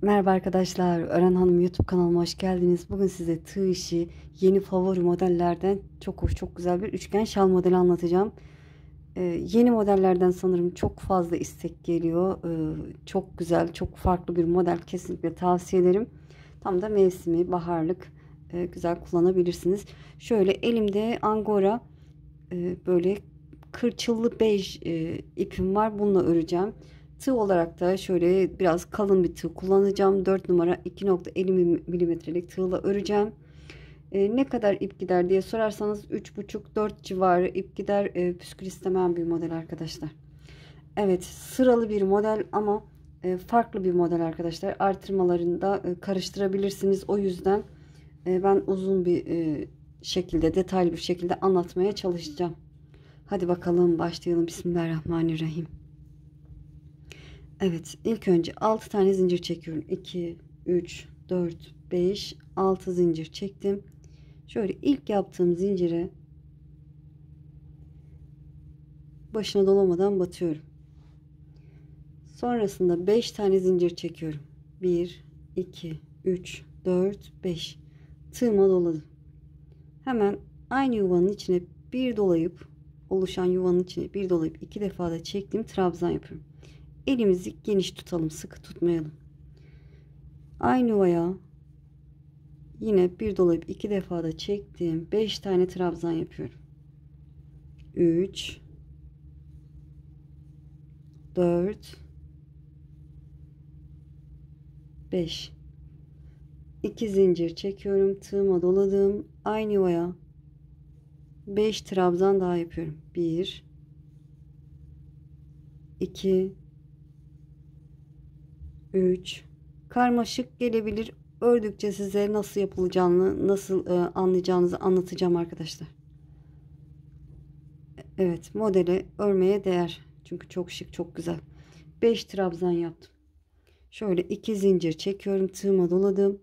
Merhaba arkadaşlar, Ören Hanım YouTube kanalıma hoş geldiniz. Bugün size tığ işi yeni favori modellerden çok hoş, çok güzel bir üçgen şal modeli anlatacağım. Yeni modellerden sanırım çok fazla istek geliyor. Çok güzel, çok farklı bir model, kesinlikle tavsiye ederim. Tam da mevsimi, baharlık, güzel kullanabilirsiniz. Şöyle elimde angora böyle kırçıllı bej ipim var. Bununla öreceğim. Tığ olarak da şöyle biraz kalın bir tığ kullanacağım. 4 numara 2,50 milimetrelik tığla öreceğim. Ne kadar ip gider diye sorarsanız 3,5-4 civarı ip gider. Püskül istemeyen bir model arkadaşlar. Evet, sıralı bir model ama farklı bir model arkadaşlar. Artırmalarını da karıştırabilirsiniz. O yüzden ben uzun bir şekilde, detaylı bir şekilde anlatmaya çalışacağım. Hadi bakalım başlayalım. Bismillahirrahmanirrahim. Evet, ilk önce 6 tane zincir çekiyorum. 2, 3, 4, 5, 6 zincir çektim. Şöyle ilk yaptığım zincire başına dolamadan batıyorum. Sonrasında 5 tane zincir çekiyorum. 1, 2, 3, 4, 5. Tığıma doladım. Hemen aynı yuvanın içine bir dolayıp oluşan yuvanın içine bir dolayıp 2 defa da çektiğim trabzan yapıyorum. Elimizi geniş tutalım, sıkı tutmayalım. Aynı yuvaya yine bir dolayıp 2 defa da çektiğim 5 tane trabzan yapıyorum. 3, 4, 5. 2 zincir çekiyorum, tığıma doladım. Aynı yuvaya 5 trabzan daha yapıyorum. 1, 2, 3. Karmaşık gelebilir. Ördükçe size nasıl yapılacağını, nasıl anlayacağınızı anlatacağım arkadaşlar. Evet, modeli örmeye değer. Çünkü çok şık, çok güzel. 5 trabzan yaptım. Şöyle 2 zincir çekiyorum, tığıma doladım.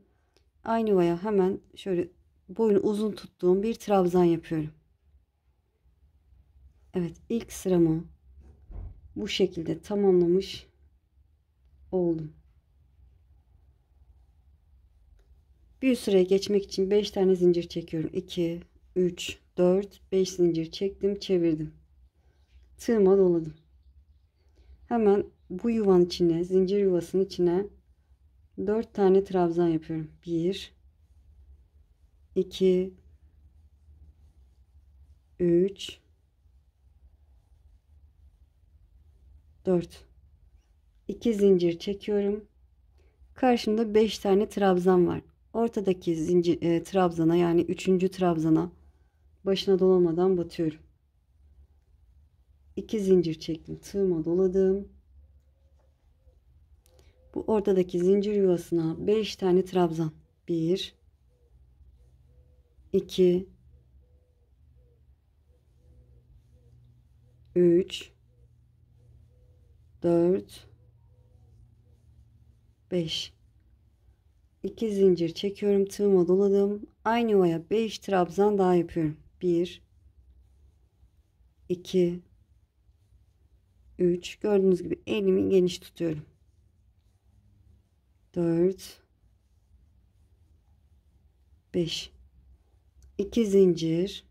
Aynı yuvaya hemen şöyle boyunu uzun tuttuğum bir trabzan yapıyorum. Evet, ilk sıramı bu şekilde tamamlamış oldum. Bir sıraya geçmek için 5 tane zincir çekiyorum. 2, 3, 4, 5 zincir çektim, çevirdim. Tığıma doladım. Hemen bu yuvanın içine, zincir yuvasının içine 4 tane trabzan yapıyorum. 1, 2, 3, 4. 2 zincir çekiyorum. Karşımda 5 tane trabzan var. Ortadaki zincir trabzana, yani 3. trabzana başına dolamadan batıyorum. 2 zincir çektim, tığıma doladım. Bu ortadaki zincir yuvasına 5 tane trabzan. 1, 2, 3, 4, 5. 2 zincir çekiyorum, tığıma doladım. Aynı yuvaya 5 trabzan daha yapıyorum. 1, 2, 3. Gördüğünüz gibi elimi geniş tutuyorum. 4, 5. 2 zincir.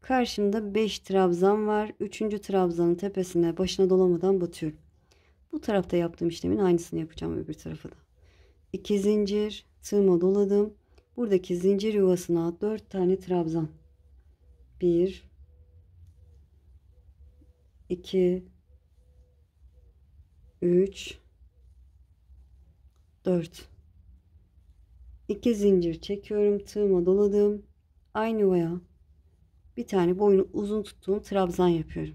Karşımda 5 trabzan var. 3. trabzanın tepesine başına dolamadan batıyorum. Bu tarafta yaptığım işlemin aynısını yapacağım öbür tarafa da. 2 zincir, tığıma doladım. Buradaki zincir yuvasına 4 tane trabzan. 1, 2, 3, 4. 2 zincir çekiyorum, tığıma doladım. Aynı yuvaya bir tane boyunu uzun tuttuğum trabzan yapıyorum.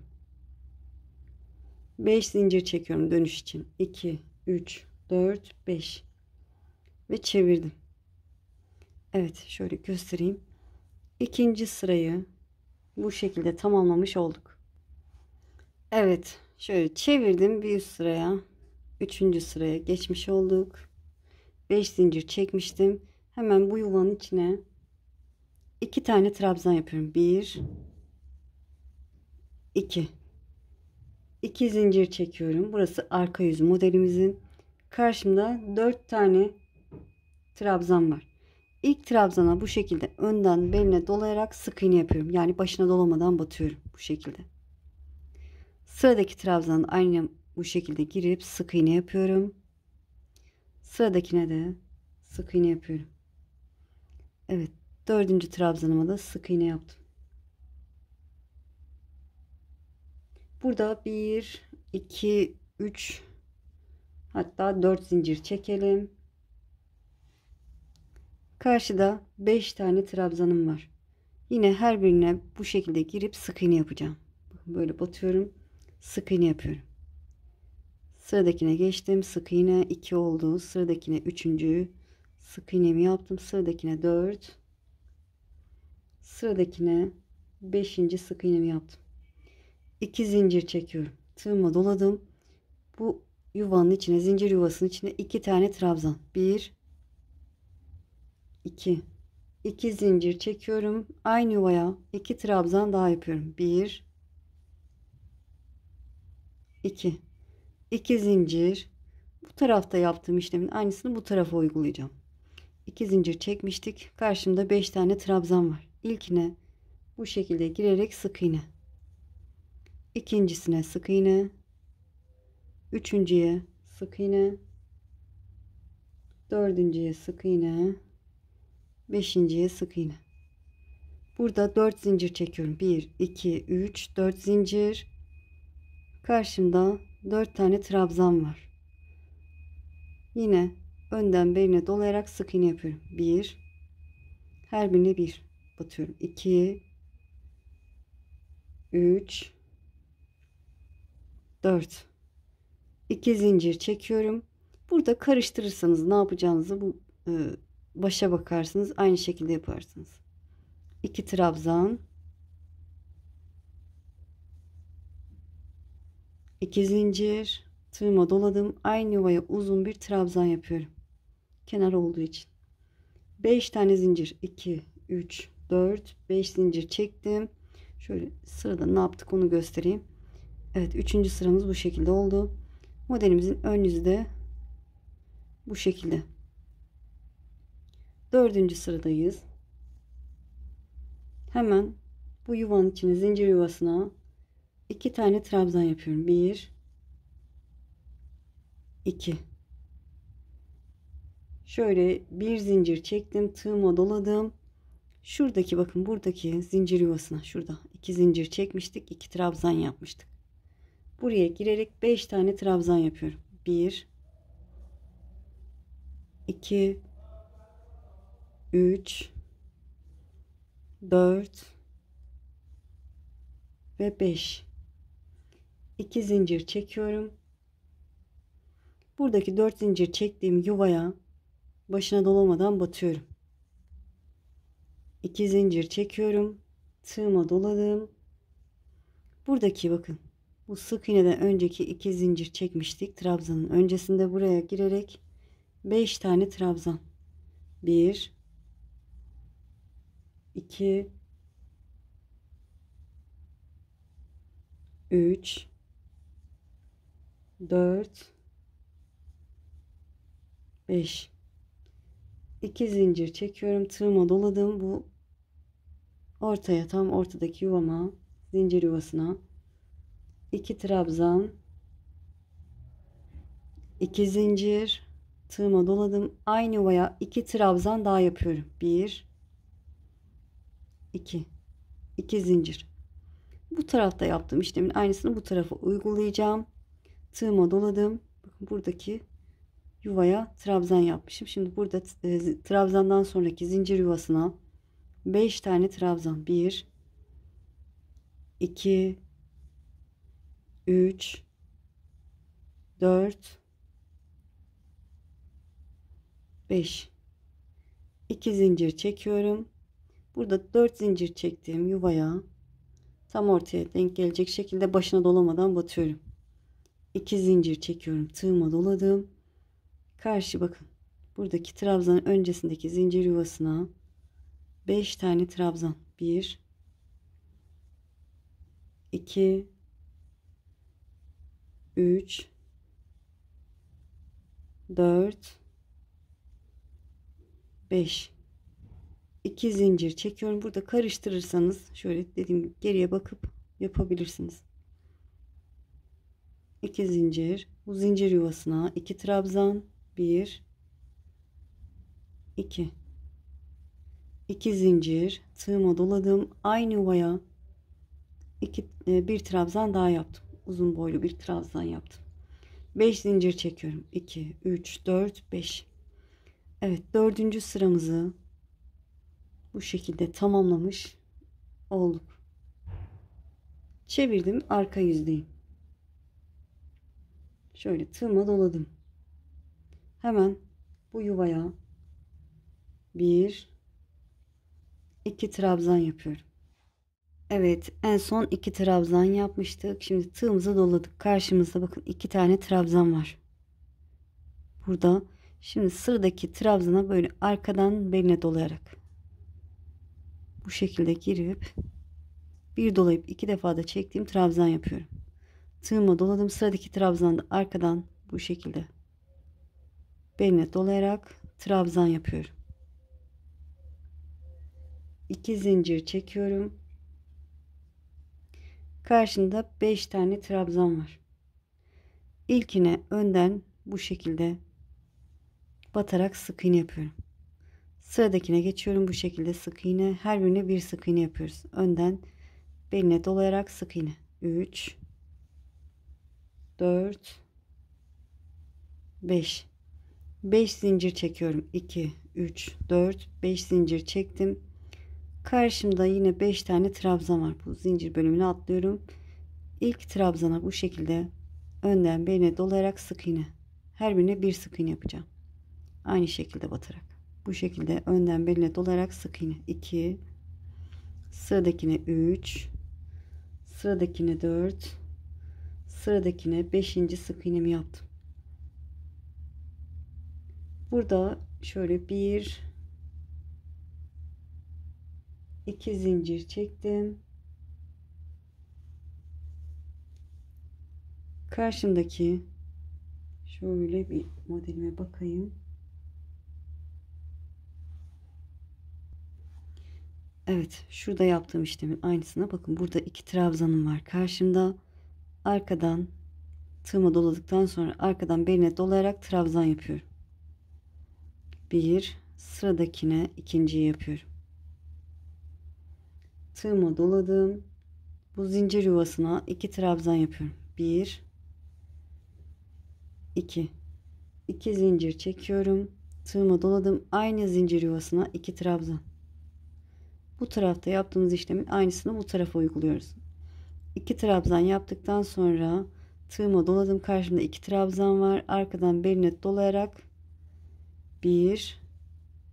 5 zincir çekiyorum dönüş için. 2, 3, 4, 5 ve çevirdim. Evet, şöyle göstereyim. İkinci sırayı bu şekilde tamamlamış olduk. Evet, şöyle çevirdim, bir üst sıraya, 3. sıraya geçmiş olduk. 5 zincir çekmiştim. Hemen bu yuvanın içine 2 tane trabzan yapıyorum. 1, 2. 2 zincir çekiyorum. Burası arka yüz modelimizin. karşımda 4 tane trabzan var. İlk trabzana bu şekilde önden beline dolayarak sık iğne yapıyorum. Yani başına dolamadan batıyorum bu şekilde. Sıradaki trabzanın aynı bu şekilde girip sık iğne yapıyorum. Sıradakine de sık iğne yapıyorum. Evet, dördüncü trabzanıma da sık iğne yaptım. Burada 1, 2, 3, hatta 4 zincir çekelim. Karşıda 5 tane trabzanım var. Yine her birine bu şekilde girip sık iğne yapacağım. Bakın böyle batıyorum, sık iğne yapıyorum. Sıradakine geçtim, sık iğne 2 oldu. Sıradakine 3. sık iğnemi yaptım. Sıradakine 4. Sıradakine 5. sık iğnemi yaptım. 2 zincir çekiyorum. Tığıma doladım. Bu yuvanın içine, zincir yuvasının içine 2 tane trabzan. 1, 2. 2 zincir çekiyorum. Aynı yuvaya 2 trabzan daha yapıyorum. 1, 2. 2 zincir. Bu tarafta yaptığım işlemin aynısını bu tarafa uygulayacağım. 2 zincir çekmiştik. Karşımda 5 tane trabzan var. İlkine bu şekilde girerek sık iğne. İkincisine sık iğne. Üçüncüye sık iğne. Dördüncüye sık iğne. Beşinciye sık iğne. Burada 4 zincir çekiyorum. 1, 2, 3, 4 zincir. Karşımda 4 tane trabzan var. Yine önden beline dolayarak sık iğne yapıyorum. 1, her birine 1 batıyorum. 2, 3, 4. 2 zincir çekiyorum. Burada karıştırırsanız ne yapacağınızı bu başa bakarsınız. Aynı şekilde yaparsınız. 2 trabzan, 2 zincir, tığıma doladım. Aynı yuvaya uzun bir trabzan yapıyorum. Kenar olduğu için. 5 tane zincir. 2, 3, 4, 5 zincir çektim. Şöyle sırada ne yaptık onu göstereyim. Evet, 3. sıramız bu şekilde oldu. Modelimizin ön yüzü de bu şekilde. 4. sıradayız. Hemen bu yuvanın içine, zincir yuvasına 2 tane trabzan yapıyorum. 1, 2. Şöyle bir zincir çektim, tığıma doladım. Şuradaki, bakın buradaki zincir yuvasına, şurada 2 zincir çekmiştik, 2 trabzan yapmıştık. Buraya girerek 5 tane trabzan yapıyorum. 1, 2, 3, 4 ve 5. 2 zincir çekiyorum. Buradaki 4 zincir çektiğim yuvaya başına dolamadan batıyorum. 2 zincir çekiyorum. Tığıma doladım. Buradaki, bakın bu sık iğneden önceki 2 zincir çekmiştik. Trabzanın öncesinde buraya girerek 5 tane trabzan. 1, 2, 3, 4, 5. 2 zincir çekiyorum. Tığıma doladım. Bu ortaya, tam ortadaki yuvama, zincir yuvasına 2 trabzan, 2 zincir, tığıma doladım. Aynı yuvaya 2 trabzan daha yapıyorum. 1, 2. 2 zincir. Bu tarafta yaptığım işlemin aynısını bu tarafa uygulayacağım. Tığıma doladım. Bakın buradaki yuvaya trabzan yapmışım. Şimdi burada trabzandan sonraki zincir yuvasına 5 tane trabzan. 1, 2, 3, 4, 5. 2 zincir çekiyorum. Burada 4 zincir çektiğim yuvaya tam ortaya denk gelecek şekilde başına dolamadan batıyorum. 2 zincir çekiyorum. Tığıma doladım. Karşı, bakın buradaki trabzanın öncesindeki zincir yuvasına 5 tane trabzan. 1, 2, 3, 4, 5. 2 zincir çekiyorum. Burada karıştırırsanız şöyle dediğim gibi geriye bakıp yapabilirsiniz. 2 zincir. Bu zincir yuvasına 2 trabzan. 1, 2. 2 zincir. Tığıma doladım. Aynı yuvaya bir trabzan daha yaptım. Uzun boylu bir trabzan yaptım. 5 zincir çekiyorum. 2, 3, 4, 5. Evet, dördüncü sıramızı bu şekilde tamamlamış olduk. Çevirdim, arka yüzdeyim. Şöyle tığıma doladım. Hemen bu yuvaya 1, 2 trabzan yapıyorum. Evet, en son 2 trabzan yapmıştık. Şimdi tığımızı doladık. Karşımızda bakın 2 tane trabzan var. Burada. Şimdi sıradaki trabzana böyle arkadan beline dolayarak bu şekilde girip bir dolayıp 2 defa da çektiğim trabzan yapıyorum. Tığıma doladım. Sıradaki trabzanda arkadan bu şekilde beline dolayarak trabzan yapıyorum. 2 zincir çekiyorum. Karşında 5 tane trabzan var. İlkine önden bu şekilde batarak sık iğne yapıyorum. Sıradakine geçiyorum bu şekilde sık iğne. Her birine bir sık iğne yapıyoruz. Önden beline dolayarak sık iğne. 3, 4, 5. 5 zincir çekiyorum. 2, 3, 4, 5 zincir çektim. Karşımda yine 5 tane trabzan var. Bu zincir bölümünü atlıyorum. İlk trabzana bu şekilde önden beline dolayarak sık iğne. Her birine bir sık iğne yapacağım. Aynı şekilde batarak. Bu şekilde önden beline dolayarak sık iğne. 2, sıradakine 3, sıradakine 4, sıradakine 5. sık iğnemi yaptım. Burada şöyle 1, 2 zincir çektim. Karşımdaki şöyle bir modelime bakayım. Evet, şurada yaptığım işlemin aynısına bakın. Burada 2 trabzanım var. Karşımda arkadan tığıma doladıktan sonra arkadan beline dolayarak trabzan yapıyorum. 1, sıradakine ikinciyi yapıyorum. Tığıma doladım. Bu zincir yuvasına 2 trabzan yapıyorum. 1, 2. 2 zincir çekiyorum. Tığıma doladım. Aynı zincir yuvasına 2 trabzan. Bu tarafta yaptığımız işlemin aynısını bu tarafa uyguluyoruz. 2 trabzan yaptıktan sonra tığıma doladım. Karşımda 2 trabzan var. Arkadan beline dolayarak 1,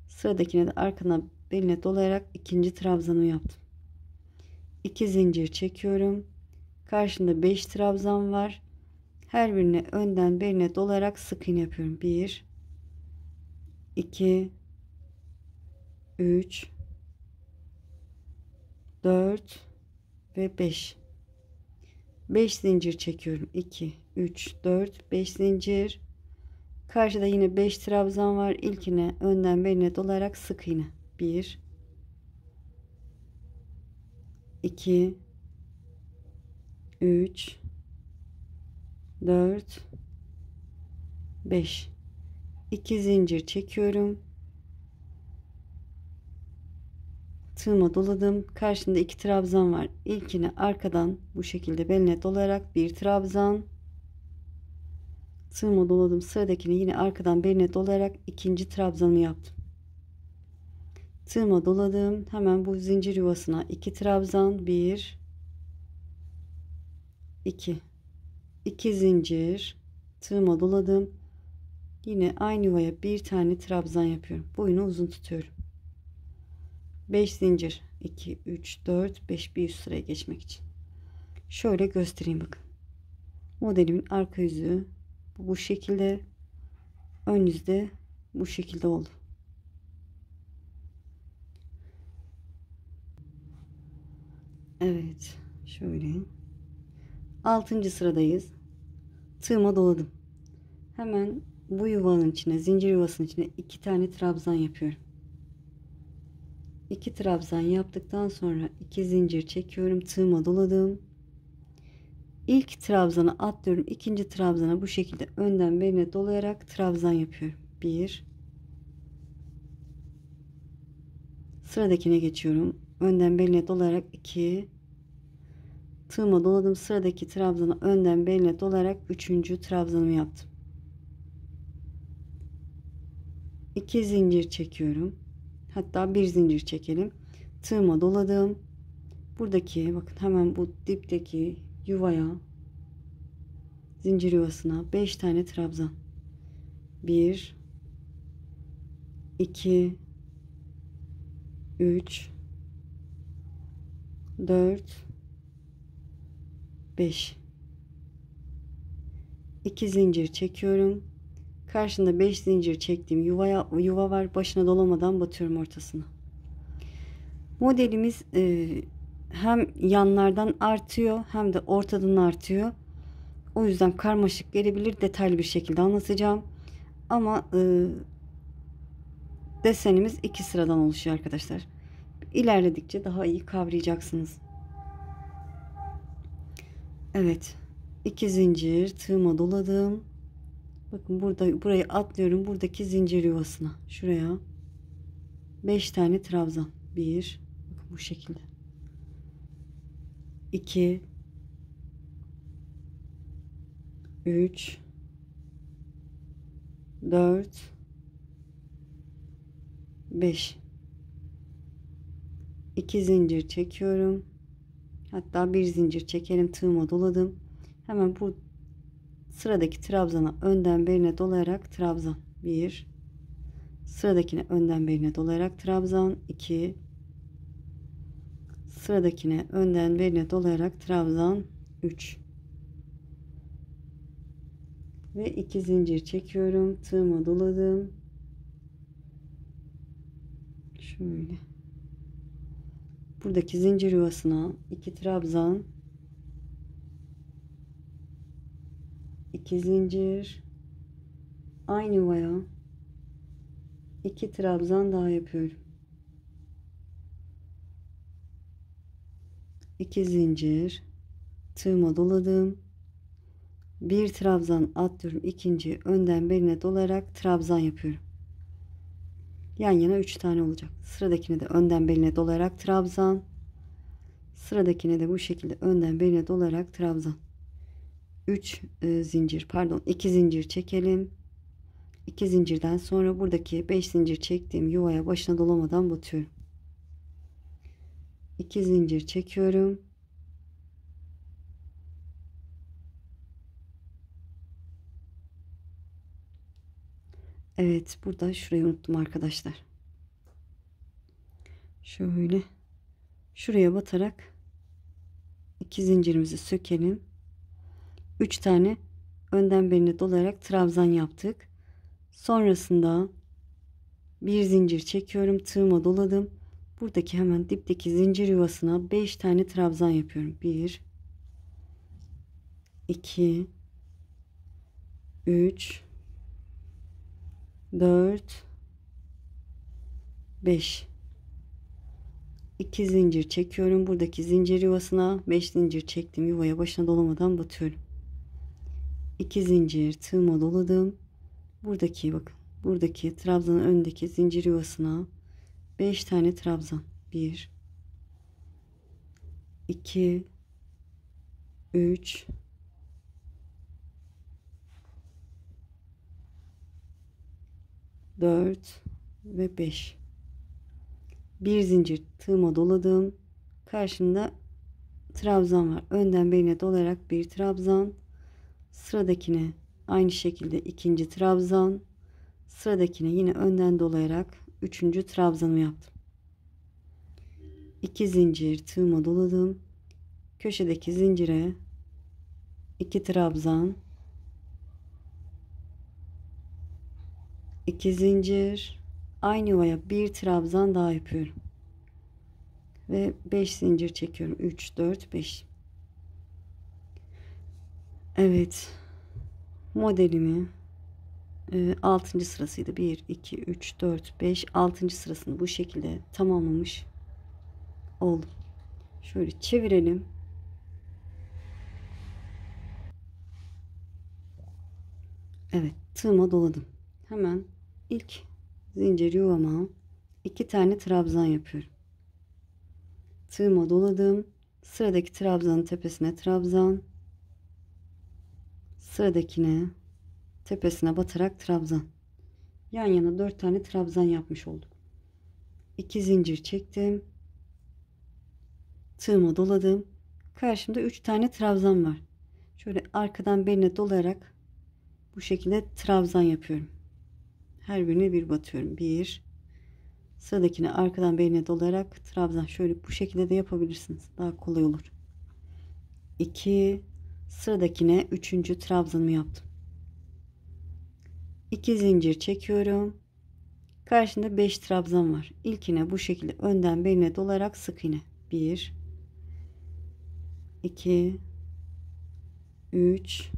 sıradakine de arkadan beline dolayarak ikinci trabzanımı yaptım. 2 zincir çekiyorum. Karşımda 5 trabzan var. Her birine önden beline dolayarak sık iğne yapıyorum. 1, 2, 3, 4 ve 5. 5 zincir çekiyorum. 2, 3, 4, 5 zincir. Karşıda yine 5 trabzan var. İlkine önden beline dolayarak sık iğne. 1, 2, 3, 4, 5. 2 zincir çekiyorum. Tığıma doladım. Karşımda 2 trabzan var. İlkine arkadan bu şekilde beline dolayarak bir trabzan. Tığıma doladım. Sıradakini yine arkadan beline dolayarak ikinci trabzanımı yaptım. Tığıma doladım. Hemen bu zincir yuvasına 2 trabzan. 1, 2. 2 zincir. Tığıma doladım. Yine aynı yuvaya bir tane trabzan yapıyorum. Boyunu uzun tutuyorum. 5 zincir. 2, 3, 4, 5 bir üst sıraya geçmek için. Şöyle göstereyim bakın. Modelimin arka yüzü bu şekilde. Ön yüzde bu şekilde oldu. Evet. Şöyle. 6. sıradayız. Tığıma doladım. Hemen bu yuvanın içine, zincir yuvasının içine 2 tane trabzan yapıyorum. 2 trabzan yaptıktan sonra 2 zincir çekiyorum, tığıma doladım. İlk trabzana atlıyorum, ikinci trabzana bu şekilde önden beline dolayarak trabzan yapıyorum. 1, sıradakine geçiyorum, önden beline dolayarak 2, tığıma doladım, sıradaki trabzana önden beline dolayarak 3. trabzanımı yaptım. 2 zincir çekiyorum, hatta bir zincir çekelim, tığıma doladım. Buradaki bakın hemen bu dipteki yuvaya, zincir yuvasına 5 tane trabzan. 1, 2, 3, 4, 5. 2 zincir çekiyorum. Karşında 5 zincir çektiğim yuva var. Başına dolamadan batıyorum ortasına. Modelimiz hem yanlardan artıyor hem de ortadan artıyor. O yüzden karmaşık gelebilir. Detaylı bir şekilde anlatacağım. Ama desenimiz 2 sıradan oluşuyor arkadaşlar. İlerledikçe daha iyi kavrayacaksınız. Evet. 2 zincir tığıma doladım. Bakın burayı atlıyorum. Buradaki zincir yuvasına. Şuraya 5 tane trabzan. 1, bakın bu şekilde. 2, 3, 4, 5. 2 zincir çekiyorum. Hatta bir zincir çekelim, tığıma doladım. Hemen bu sıradaki trabzana önden beline dolayarak trabzan. 1, sıradakine önden beline dolayarak trabzan. 2, sıradakine önden beline dolayarak trabzan. 3 ve 2 zincir çekiyorum, tığıma doladım. Şöyle buradaki zincir yuvasına 2 trabzan, 2 zincir, aynı yuvaya 2 trabzan daha yapıyorum. 2 zincir, tığıma doladım. Bir trabzan atlıyorum, ikinci önden beline dolayarak trabzan yapıyorum. Yan yana 3 tane olacak. Sıradakine de önden beline dolayarak trabzan. Sıradakine de bu şekilde önden beline dolayarak trabzan. 3 zincir, pardon, 2 zincir çekelim. 2 zincirden sonra buradaki 5 zincir çektiğim yuvaya başına dolamadan batıyorum. 2 zincir çekiyorum. Evet, burada şurayı unuttum arkadaşlar. Şöyle şuraya batarak 2 zincirimizi sökelim. 3 tane önden beline dolayarak trabzan yaptık. Sonrasında bir zincir çekiyorum, tığıma doladım. Buradaki hemen dipteki zincir yuvasına 5 tane trabzan yapıyorum. 1, 2, 3, 4, 5. 2 zincir çekiyorum. Buradaki zincir yuvasına 5 zincir çektim. Yuvaya başına dolamadan batıyorum. 2 zincir, tığıma doladım. Buradaki trabzanın önündeki zincir yuvasına 5 tane trabzan. 1, 2, 3, 4 ve 5. Bir zincir, tığıma doladım. Karşımda trabzan var. Önden beline dolayarak bir trabzan. Sıradakine aynı şekilde ikinci trabzan. Sıradakine yine önden dolayarak üçüncü trabzanımı yaptım. 2 zincir, tığıma doladım. Köşedeki zincire 2 trabzan, 2 zincir, aynı yuvaya bir trabzan daha yapıyorum ve 5 zincir çekiyorum. 3, 4, 5. Evet, modelimi 6. sırasıydı. 1, 2, 3, 4, 5, 6. sırasını bu şekilde tamamlamış oldum. Şöyle çevirelim. Evet, tığıma doladım. Hemen ilk zincir yuvama 2 tane trabzan yapıyorum. Tığıma doladım. Sıradaki trabzanın tepesine trabzan. Sıradakine tepesine batarak trabzan. Yan yana 4 tane trabzan yapmış olduk. 2 zincir çektim. Tığıma doladım. Karşımda 3 tane trabzan var. Şöyle arkadan beline dolayarak bu şekilde trabzan yapıyorum. Her birine bir batıyorum. 1. Sıradakine arkadan beline dolayarak trabzan. Şöyle bu şekilde de yapabilirsiniz. Daha kolay olur. 2. Sıradakine 3. trabzanımı yaptım. 2 zincir çekiyorum. Karşında 5 trabzan var. İlkine bu şekilde önden beline dolayarak sık iğne. 1, 2, 3,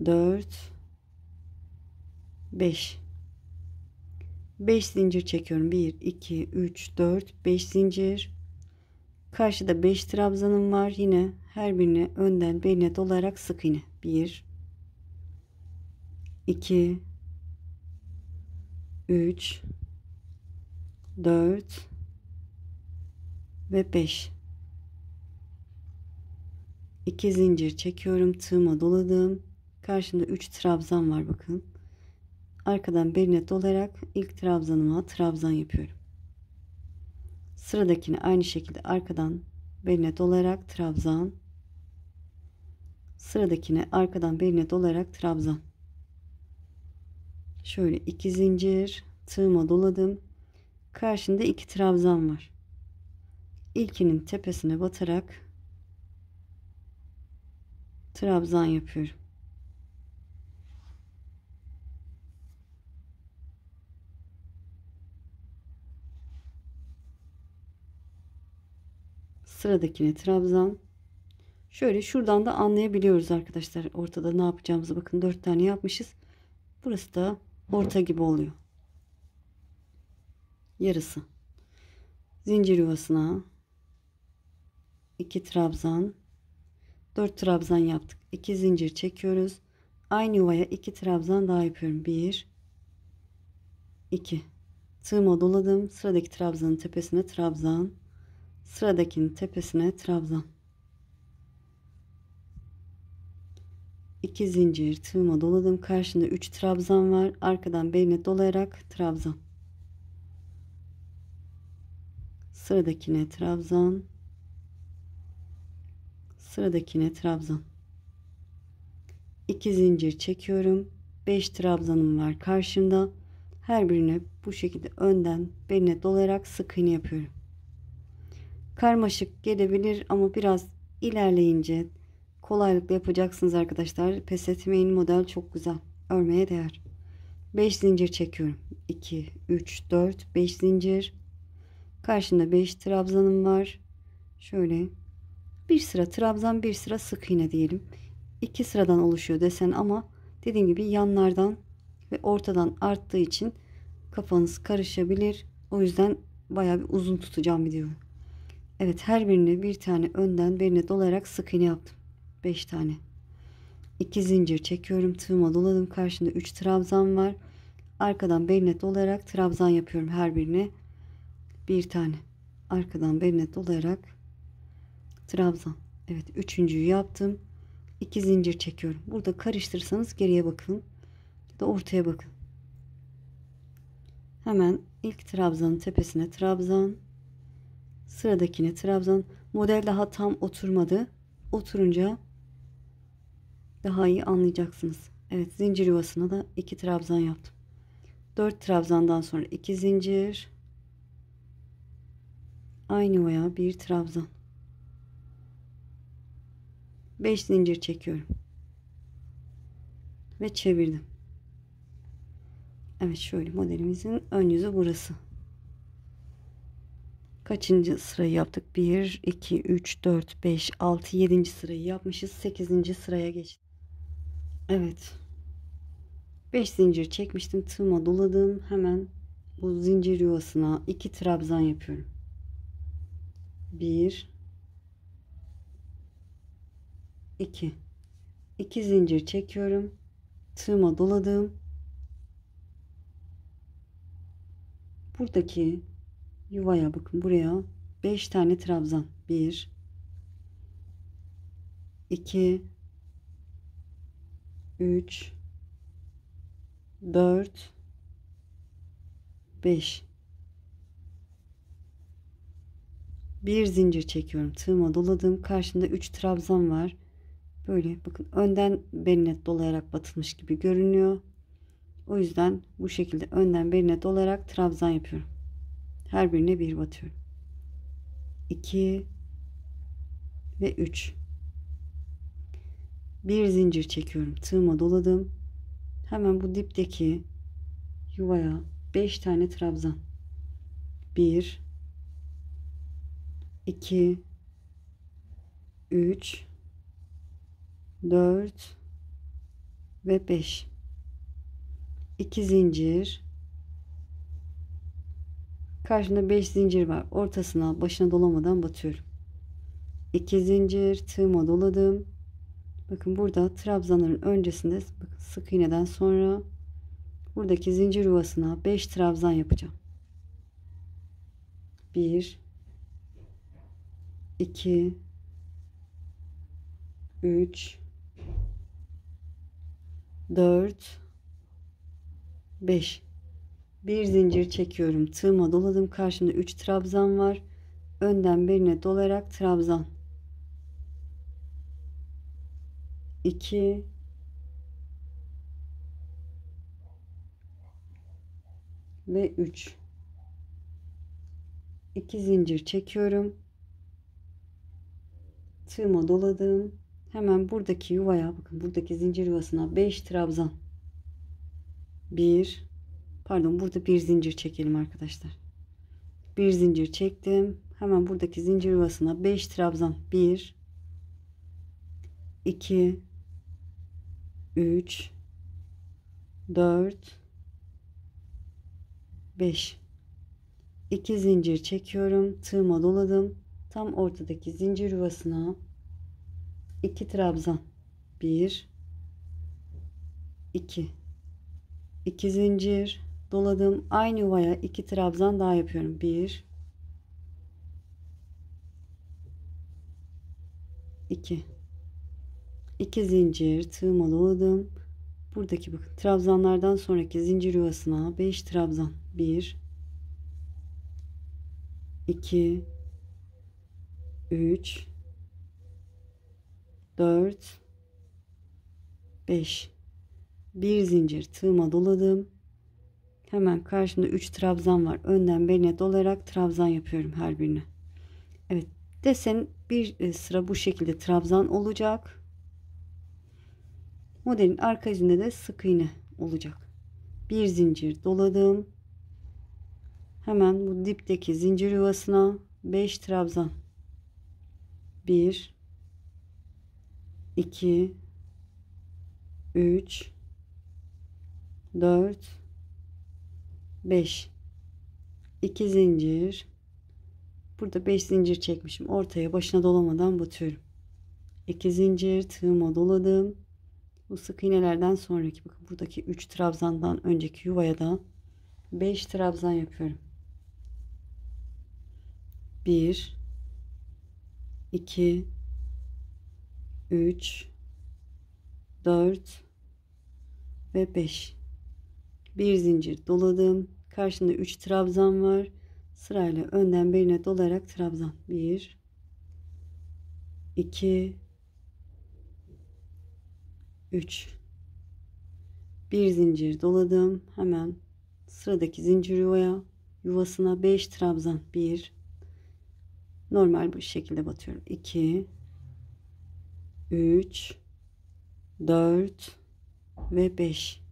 4, 5. 5 zincir çekiyorum. 1, 2, 3, 4, 5 zincir. Karşıda 5 trabzanım var. Yine her birine önden beline dolayarak sık iğne. 1, 2, 3, 4 ve 5. 2 zincir çekiyorum. Tığıma doladım. Karşımda 3 trabzan var bakın. Arkadan beline dolayarak ilk trabzanıma trabzan yapıyorum. Sıradakini aynı şekilde arkadan beline dolayarak trabzan. Sıradakine arkadan beline dolayarak trabzan. Şöyle 2 zincir tığıma doladım. Karşında 2 trabzan var. İlkinin tepesine batarak trabzan yapıyorum. Sıradakine trabzan. Şöyle şuradan da anlayabiliyoruz arkadaşlar. Ortada ne yapacağımızı bakın 4 tane yapmışız. Burası da orta gibi oluyor. Yarısı. Zincir yuvasına 2 trabzan, 4 trabzan yaptık. 2 zincir çekiyoruz. Aynı yuvaya 2 trabzan daha yapıyorum. 1, 2. Tığıma doladım. Sıradaki trabzanın tepesine trabzan. Sıradakinin tepesine trabzan. 2 zincir tığıma doladım. Karşında 3 trabzan var. Arkadan beline dolayarak trabzan. Sıradakine trabzan. Sıradakine trabzan. 2 zincir çekiyorum. 5 trabzanım var karşımda. Her birine bu şekilde önden beline dolayarak sık iğne yapıyorum. Karmaşık gelebilir ama biraz ilerleyince kolaylıkla yapacaksınız arkadaşlar. Pes etmeyin, model çok güzel. Örmeye değer. 5 zincir çekiyorum. 2, 3, 4, 5 zincir. Karşımda 5 trabzanım var. Şöyle bir sıra trabzan, bir sıra sık iğne diyelim. 2 sıradan oluşuyor desen ama dediğim gibi yanlardan ve ortadan arttığı için kafanız karışabilir. O yüzden bayağı bir uzun tutacağım videoyu. Evet, her birine bir tane önden beline dolayarak sık iğne yaptım. 5 tane. 2 zincir çekiyorum. Tığıma doladım. Karşımda 3 trabzan var. Arkadan beline dolayarak trabzan yapıyorum her birine. Bir tane. Arkadan beline dolayarak trabzan. Evet, üçüncüyü yaptım. 2 zincir çekiyorum. Burada karıştırırsanız geriye bakın. Ya da ortaya bakın. Hemen ilk trabzanın tepesine trabzan. Sıradakine trabzan. Model daha tam oturmadı. Oturunca daha iyi anlayacaksınız. Evet, zincir yuvasına da 2 trabzan yaptım. 4 trabzandan sonra 2 zincir. Aynı yuvaya bir trabzan. 5 zincir çekiyorum. Ve çevirdim. Evet, şöyle modelimizin ön yüzü burası. Kaçıncı sırayı yaptık? 1, 2, 3, 4, 5, 6, 7. sırayı yapmışız. 8. sıraya geçtik. Evet. 5 zincir çekmiştim. Tığıma doladım. Hemen bu zincir yuvasına 2 trabzan yapıyorum. 1 2 2 zincir çekiyorum. Tığıma doladım. Buradaki yuvaya bakın, buraya 5 tane trabzan. 1 2 3 4 5. Bir zincir çekiyorum. Tığıma doladım. Karşımda 3 trabzan var. Böyle bakın, önden beline dolayarak batılmış gibi görünüyor. O yüzden bu şekilde önden beline dolayarak trabzan yapıyorum. Her birine bir batıyorum. 2 ve 3. Bir zincir çekiyorum. Tığıma doladım. Hemen bu dipteki yuvaya 5 tane trabzan. 1 2 3 4 ve 5. 2 zincir. Karşımda 5 zincir var. Ortasına, başına dolamadan batıyorum. 2 zincir, tığıma doladım. Bakın burada trabzanların öncesinde, bakın, sık iğneden sonra buradaki zincir yuvasına 5 trabzan yapacağım. 1 2 3 4 5. Bir zincir çekiyorum. Tığıma doladım. Karşımda 3 trabzan var. Önden birine dolayarak trabzan. 2 ve 3. 2 zincir çekiyorum. Tığıma doladım. Hemen buradaki yuvaya, bakın, buradaki zincir yuvasına 5 trabzan. 1 Pardon, burada bir zincir çekelim arkadaşlar. Bir zincir çektim. Hemen buradaki zincir yuvasına 5 trabzan. 1 2 3 4 5. 2 zincir çekiyorum. Tığıma doladım. Tam ortadaki zincir yuvasına 2 trabzan. 1 2 2 zincir doladım. Aynı yuvaya 2 trabzan daha yapıyorum. 1 2 2 zincir, tığıma doladım. Buradaki, bakın, trabzanlardan sonraki zincir yuvasına 5 trabzan. 1 2 3 4 5. Bir zincir, tığıma doladım. Hemen karşımda 3 trabzan var. Önden beline dolayarak trabzan yapıyorum her birine. Evet, desen bir sıra bu şekilde trabzan olacak. Modelin arka yüzünde de sık iğne olacak. Bir zincir doladım. Hemen bu dipteki zincir yuvasına 5 trabzan. 1 2 3 4 5. 2 zincir. Burada 5 zincir çekmişim. Ortaya, başına dolamadan batıyorum. 2 zincir, tığıma doladım. Bu sık iğnelerden sonraki, bakın, buradaki 3 trabzandan önceki yuvaya da 5 trabzan yapıyorum. 1 2 3 4 ve 5. Bir zincir doladım. Karşında 3 trabzan var. Sırayla önden birine dolayarak trabzan. 1 2 3. Bir zincir doladım. Hemen sıradaki zincir yuvasına 5 trabzan. 1 normal bu şekilde batıyorum. 2 3 4 ve 5.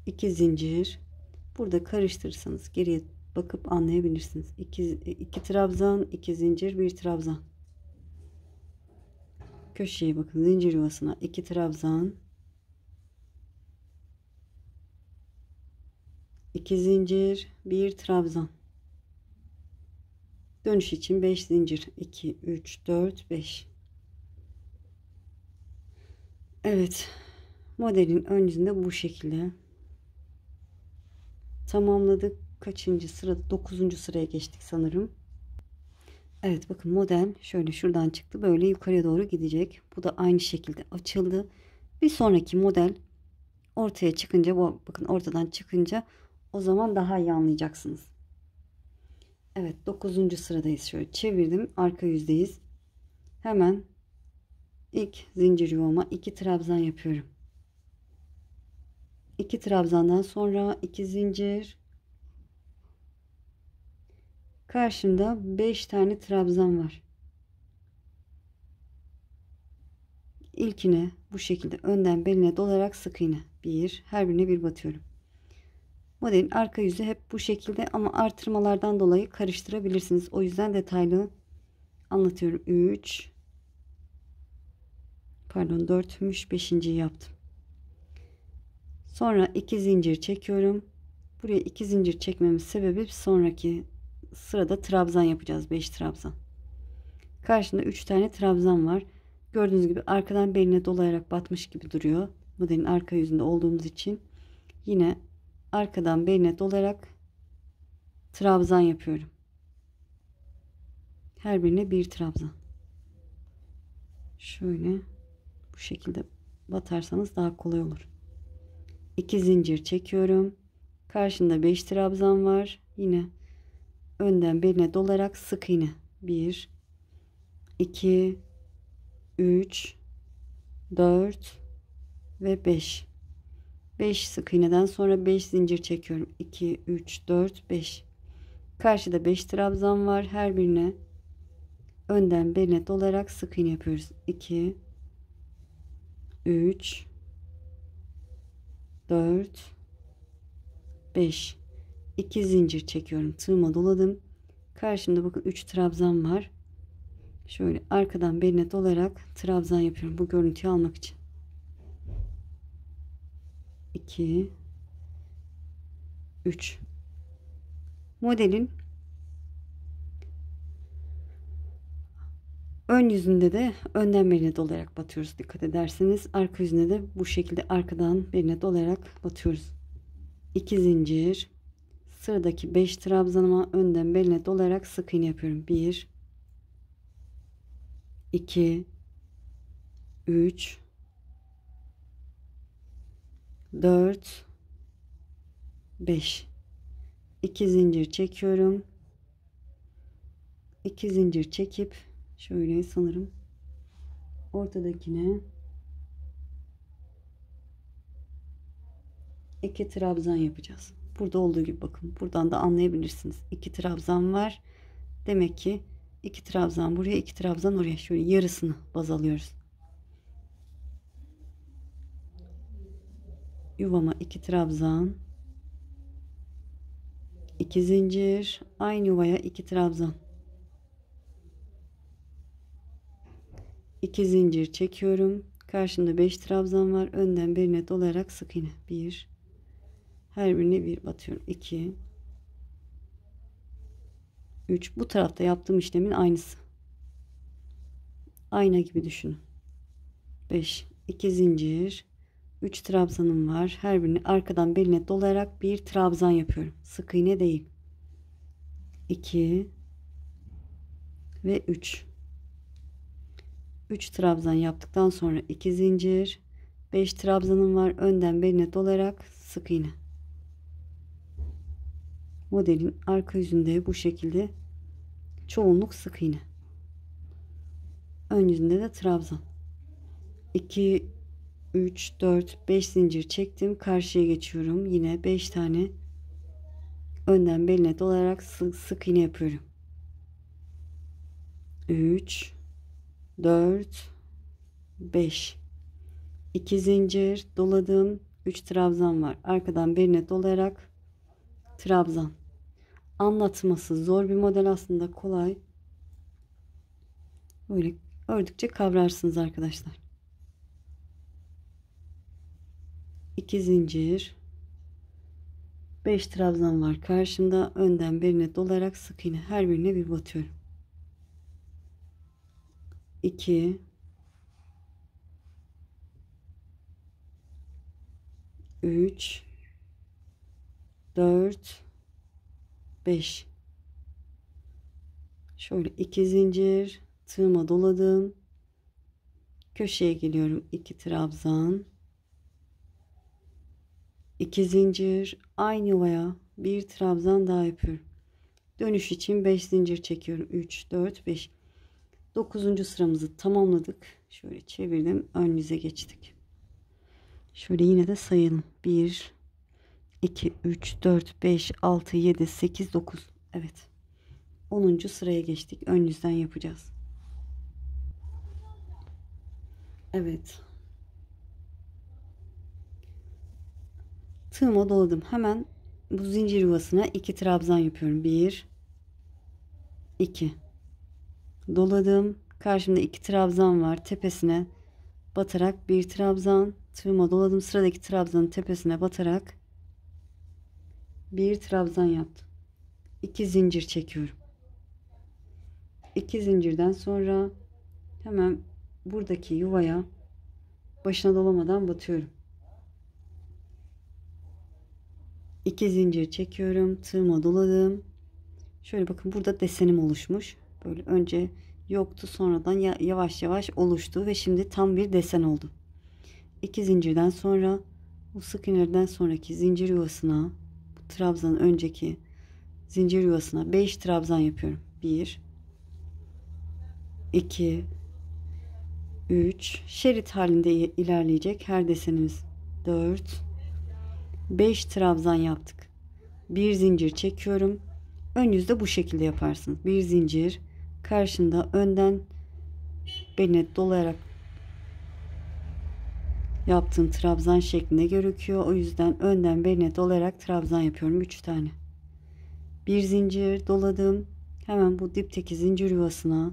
2 zincir. Burada karıştırırsanız geriye bakıp anlayabilirsiniz. 2 trabzan, 2 zincir, 1 trabzan. Köşeye bakın, zincir yuvasına 2 trabzan. 2 zincir, 1 trabzan. Dönüş için 5 zincir. 2, 3, 4, 5. Evet. Modelin ön yüzünde bu şekilde. Tamamladık. Kaçıncı sırada? 9. sıraya geçtik sanırım. Evet, bakın model şöyle şuradan çıktı. Böyle yukarıya doğru gidecek. Bu da aynı şekilde açıldı. Bir sonraki model ortaya çıkınca, bakın ortadan çıkınca o zaman daha iyi anlayacaksınız. Evet, 9. sıradayız. Şöyle çevirdim. Arka yüzdeyiz. Hemen ilk zincir yuvama 2 trabzan yapıyorum. 2 trabzandan sonra 2 zincir. Karşımda 5 tane trabzan var. İlkine bu şekilde önden beline dolarak sık iğne. 1, her birine bir batıyorum. Modelin arka yüzü hep bu şekilde ama artırmalardan dolayı karıştırabilirsiniz. O yüzden detaylı anlatıyorum. 3, pardon 4'müş, 5.'yi yaptım. Sonra 2 zincir çekiyorum. Buraya 2 zincir çekmemin sebebi sonraki sırada trabzan yapacağız. 5 trabzan. Karşımda 3 tane trabzan var. Gördüğünüz gibi arkadan beline dolayarak batmış gibi duruyor. Modelin arka yüzünde olduğumuz için yine arkadan beline dolayarak trabzan yapıyorum. Her birine bir trabzan. Şöyle bu şekilde batarsanız daha kolay olur. 2 zincir çekiyorum. Karşında 5 trabzan var. Yine önden beline dolarak sık iğne. 1, 2, 3, 4 ve 5. 5 sık iğneden sonra 5 zincir çekiyorum. 2, 3, 4, 5. Karşıda 5 trabzan var. Her birine önden beline dolarak sık iğne yapıyoruz. 2, 3, 4, 5. 2 zincir çekiyorum. Tığıma doladım. Karşımda bakın 3 trabzan var. Şöyle arkadan beline dolarak trabzan yapıyorum. Bu görüntüyü almak için. 2, 3. Modelin ön yüzünde de önden beline dolayarak batıyoruz. Dikkat ederseniz arka yüzünde de bu şekilde arkadan beline dolayarak batıyoruz. 2 zincir. Sıradaki 5 trabzanıma önden beline dolayarak sık iğne yapıyorum. 1, 2, 3, 4, 5. 2 zincir çekiyorum. 2 zincir çekip şöyle sanırım ortadakine 2 trabzan yapacağız. Burada olduğu gibi bakın. Buradan da anlayabilirsiniz. 2 trabzan var. Demek ki 2 trabzan buraya, 2 trabzan oraya. Şöyle yarısını baz alıyoruz. Yuvama 2 trabzan, 2 zincir, aynı yuvaya 2 trabzan, 2 zincir çekiyorum. Karşımda 5 trabzan var. Önden birine dolayarak sık iğne. 1, her birine bir batıyorum. 2, 3. Bu tarafta yaptığım işlemin aynısı. Ayna gibi düşünün. 5, 2 zincir, 3 trabzanım var. Her birini arkadan beline dolayarak bir trabzan yapıyorum. Sık iğne değil. 2 ve 3. 3 trabzan yaptıktan sonra 2 zincir, 5 trabzanım var. Önden beline dolayarak sık iğne. Modelin arka yüzünde bu şekilde çoğunluk sık iğne. Ön yüzünde de trabzan. 2, 3, 4, 5 zincir çektim. Karşıya geçiyorum. Yine 5 tane önden beline dolayarak sık iğne yapıyorum. 3, 4, 5. 2 zincir doladım. 3 trabzan var. Arkadan beline dolayarak trabzan. Anlatması zor bir model, aslında kolay. Böyle ördükçe kavrarsınız arkadaşlar. 2 zincir, 5 trabzan var karşımda. Önden birine dolarak sık iğne her birine bir batıyorum. 2 3 4 5. Şöyle 2 zincir, tığıma doladım. Köşeye geliyorum. 2 trabzan, 2 zincir, aynı yuvaya bir trabzan daha yapıyorum. Dönüş için 5 zincir çekiyorum. 3 4 5. 9. sıramızı tamamladık. Şöyle çevirdim. Ön yüze geçtik. Şöyle yine de sayalım. 1 2 3 4 5 6 7 8 9. Evet. 10. sıraya geçtik. Ön yüzden yapacağız. Evet. Tığıma doladım. Hemen bu zincir yuvasına 2 trabzan yapıyorum. 1 2 doladım. Karşımda 2 trabzan var. Tepesine batarak bir trabzan, tığıma doladım. Sıradaki trabzanın tepesine batarak bir trabzan yaptım. 2 zincir çekiyorum. 2 zincirden sonra hemen buradaki yuvaya başına dolamadan batıyorum. 2 zincir çekiyorum. Tığıma doladım. Şöyle bakın, burada desenim oluşmuş. Böyle önce yoktu, sonradan yavaş yavaş oluştu ve şimdi tam bir desen oldu. 2 zincirden sonra bu sık iğneden sonraki zincir yuvasına, bu trabzanın önceki zincir yuvasına 5 trabzan yapıyorum. 1 2 3 şerit halinde ilerleyecek her desenimiz. 4 5 trabzan yaptık. Bir zincir çekiyorum. Ön yüzde bu şekilde yaparsınız. Bir zincir, karşında önden beline dolayarak yaptığım trabzan şeklinde gözüküyor. O yüzden önden beline dolayarak trabzan yapıyorum. 3 tane. Bir zincir doladım. Hemen bu dipteki zincir yuvasına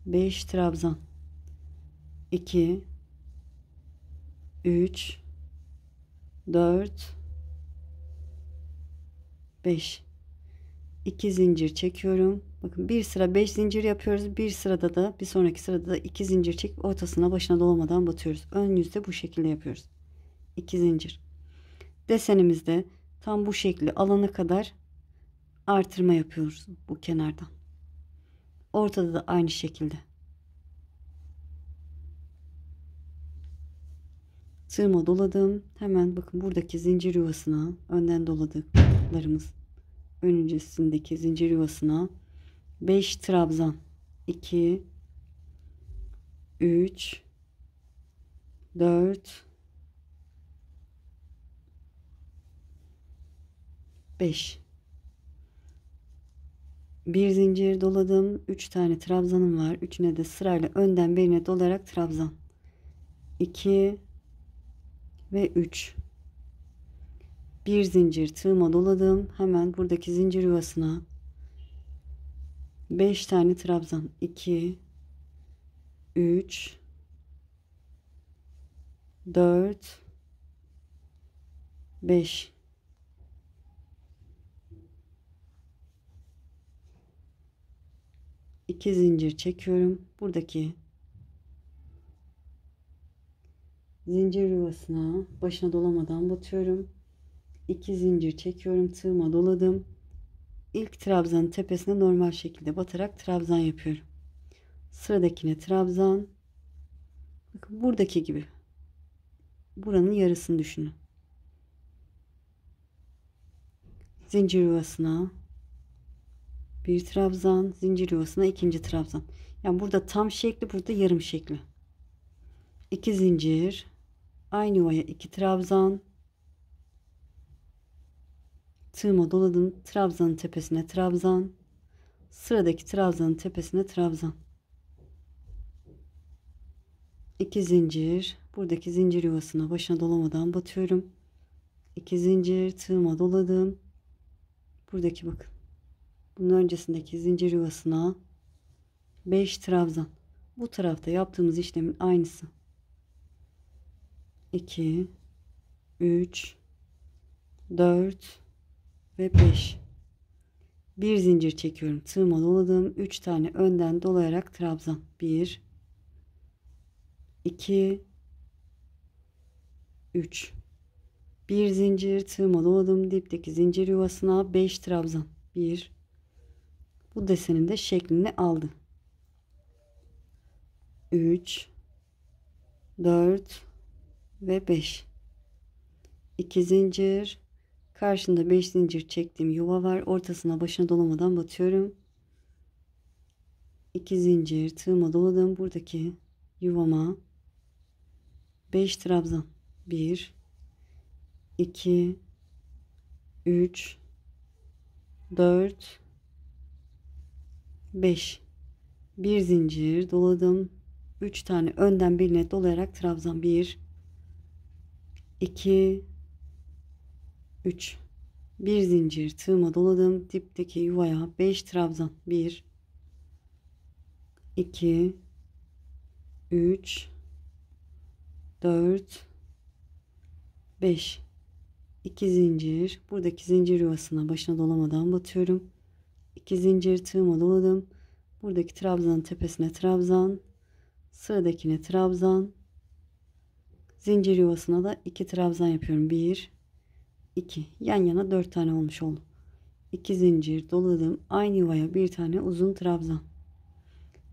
5 trabzan. 2 3 4 5. 2 zincir çekiyorum. Bakın, bir sıra 5 zincir yapıyoruz. Bir sırada da, bir sonraki sırada da 2 zincir çekip ortasına başına dolamadan batıyoruz. Ön yüzde bu şekilde yapıyoruz. 2 zincir. Desenimizde tam bu şekli alana kadar artırma yapıyoruz bu kenardan. Ortada da aynı şekilde. Tığıma doladım. Hemen bakın, buradaki zincir yuvasına, önden doladıklarımız öncesindeki zincir yuvasına 5 trabzan. 2 3 4 5. Bir zincir doladım. 3 tane trabzanım var. Üçüne de sırayla önden birine dolayarak trabzan. 2 ve 3. Bir zincir, tığıma doladım. Hemen buradaki zincir yuvasına 5 tane trabzan. 2 3 4 5. 2 zincir çekiyorum. Buradaki zincir yuvasına başına dolamadan batıyorum. 2 zincir çekiyorum. Tığıma doladım. İlk trabzanın tepesine normal şekilde batarak trabzan yapıyorum. Sıradakine trabzan. Bakın, buradaki gibi. Buranın yarısını düşünün. Zincir yuvasına bir trabzan, zincir yuvasına ikinci trabzan. Yani burada tam şekli, burada yarım şekli. 2 zincir, aynı yuvaya 2 trabzan. Tığıma doladım. Trabzanın tepesine trabzan. Sıradaki trabzanın tepesine trabzan. 2 zincir. Buradaki zincir yuvasına başına dolamadan batıyorum. 2 zincir, tığıma doladım. Buradaki, bakın, bunun öncesindeki zincir yuvasına 5 trabzan. Bu tarafta yaptığımız işlemin aynısı. 2 3 4 ve 5. Bir zincir çekiyorum. Tığıma doladım. 3 tane önden dolayarak trabzan. 1 2 3. Bir zincir, tığıma doladım. Dipteki zincir yuvasına 5 trabzan. 1. Bu desenin de şeklini aldı. 3 4 ve 5. 2 zincir, karşında 5 zincir çektiğim yuva var. Ortasına, başına dolamadan batıyorum. 2 zincir, tığıma doladım. Buradaki yuvama 5 trabzan. 1 2 3 4 5. Bir zincir doladım. 3 tane önden birine dolayarak trabzan. 1 2 3. Bir zincir, tığıma doladım. Dipteki yuvaya 5 trabzan. 1 2 3 4 5. 2 zincir, buradaki zincir yuvasına, başına dolamadan batıyorum. 2 zincir, tığıma doladım. Buradaki trabzanın tepesine trabzan, sıradakine trabzan, zincir yuvasına da 2 trabzan yapıyorum. 1 2, yan yana 4 tane olmuş oldu. 2 zincir doladım. Aynı yuvaya bir tane uzun trabzan.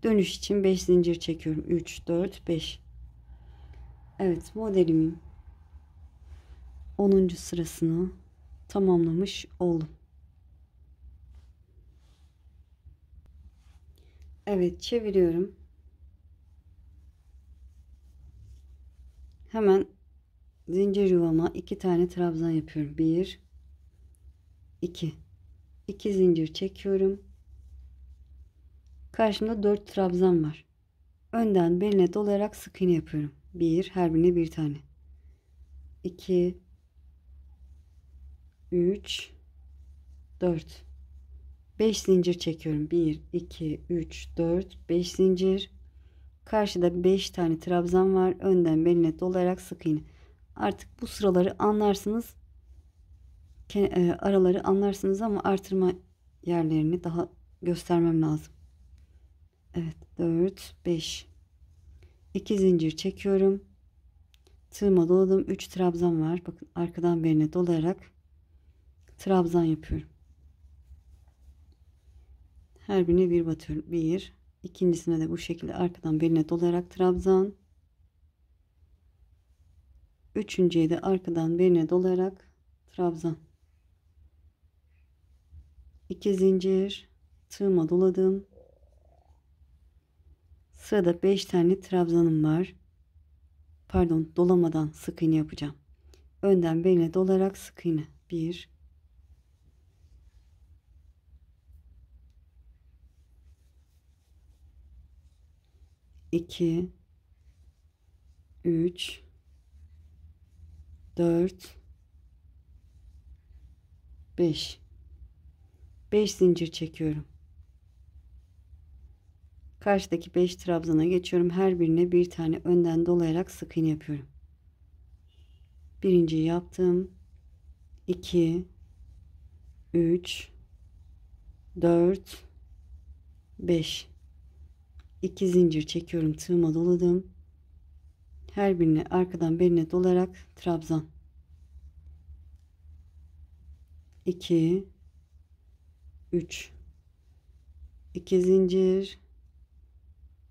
Dönüş için 5 zincir çekiyorum. 3 4 5. Evet, modelimin 10. sırasını tamamlamış oldum. Evet, çeviriyorum. Hemen zincir yuvama 2 tane trabzan yapıyorum. 1 2. 2 zincir çekiyorum. Karşımda 4 trabzan var. Önden beline dolayarak sık iğne yapıyorum. 1, her birine bir tane. 2 3 4. 5 zincir çekiyorum. 1 2 3 4 5 zincir. Karşıda 5 tane trabzan var. Önden beline dolayarak sık iğne. Artık bu sıraları anlarsınız. Araları anlarsınız ama artırma yerlerini daha göstermem lazım. Evet, 4 5. 2 zincir çekiyorum. Tığıma doladım. 3 trabzan var. Bakın, arkadan beline dolayarak trabzan yapıyorum. Her birine bir batıyorum. 1. İkincisine de bu şekilde arkadan beline dolayarak trabzan. Üçüncüye de arkadan beline dolayarak trabzan. 2 zincir, tığıma doladım. Sırada 5 tane trabzanım var. Pardon, dolamadan sık iğne yapacağım. Önden beline dolayarak sık iğne. 1 2 3 4 5. 5 zincir çekiyorum. Karşıdaki 5 trabzana geçiyorum. Her birine bir tane önden dolayarak sık iğne yapıyorum. Birinciyi yaptım. 2 3 4 5. 2 zincir çekiyorum. Tığıma doladım. Her birine arkadan beline dolayarak trabzan. 2 3. 2 zincir,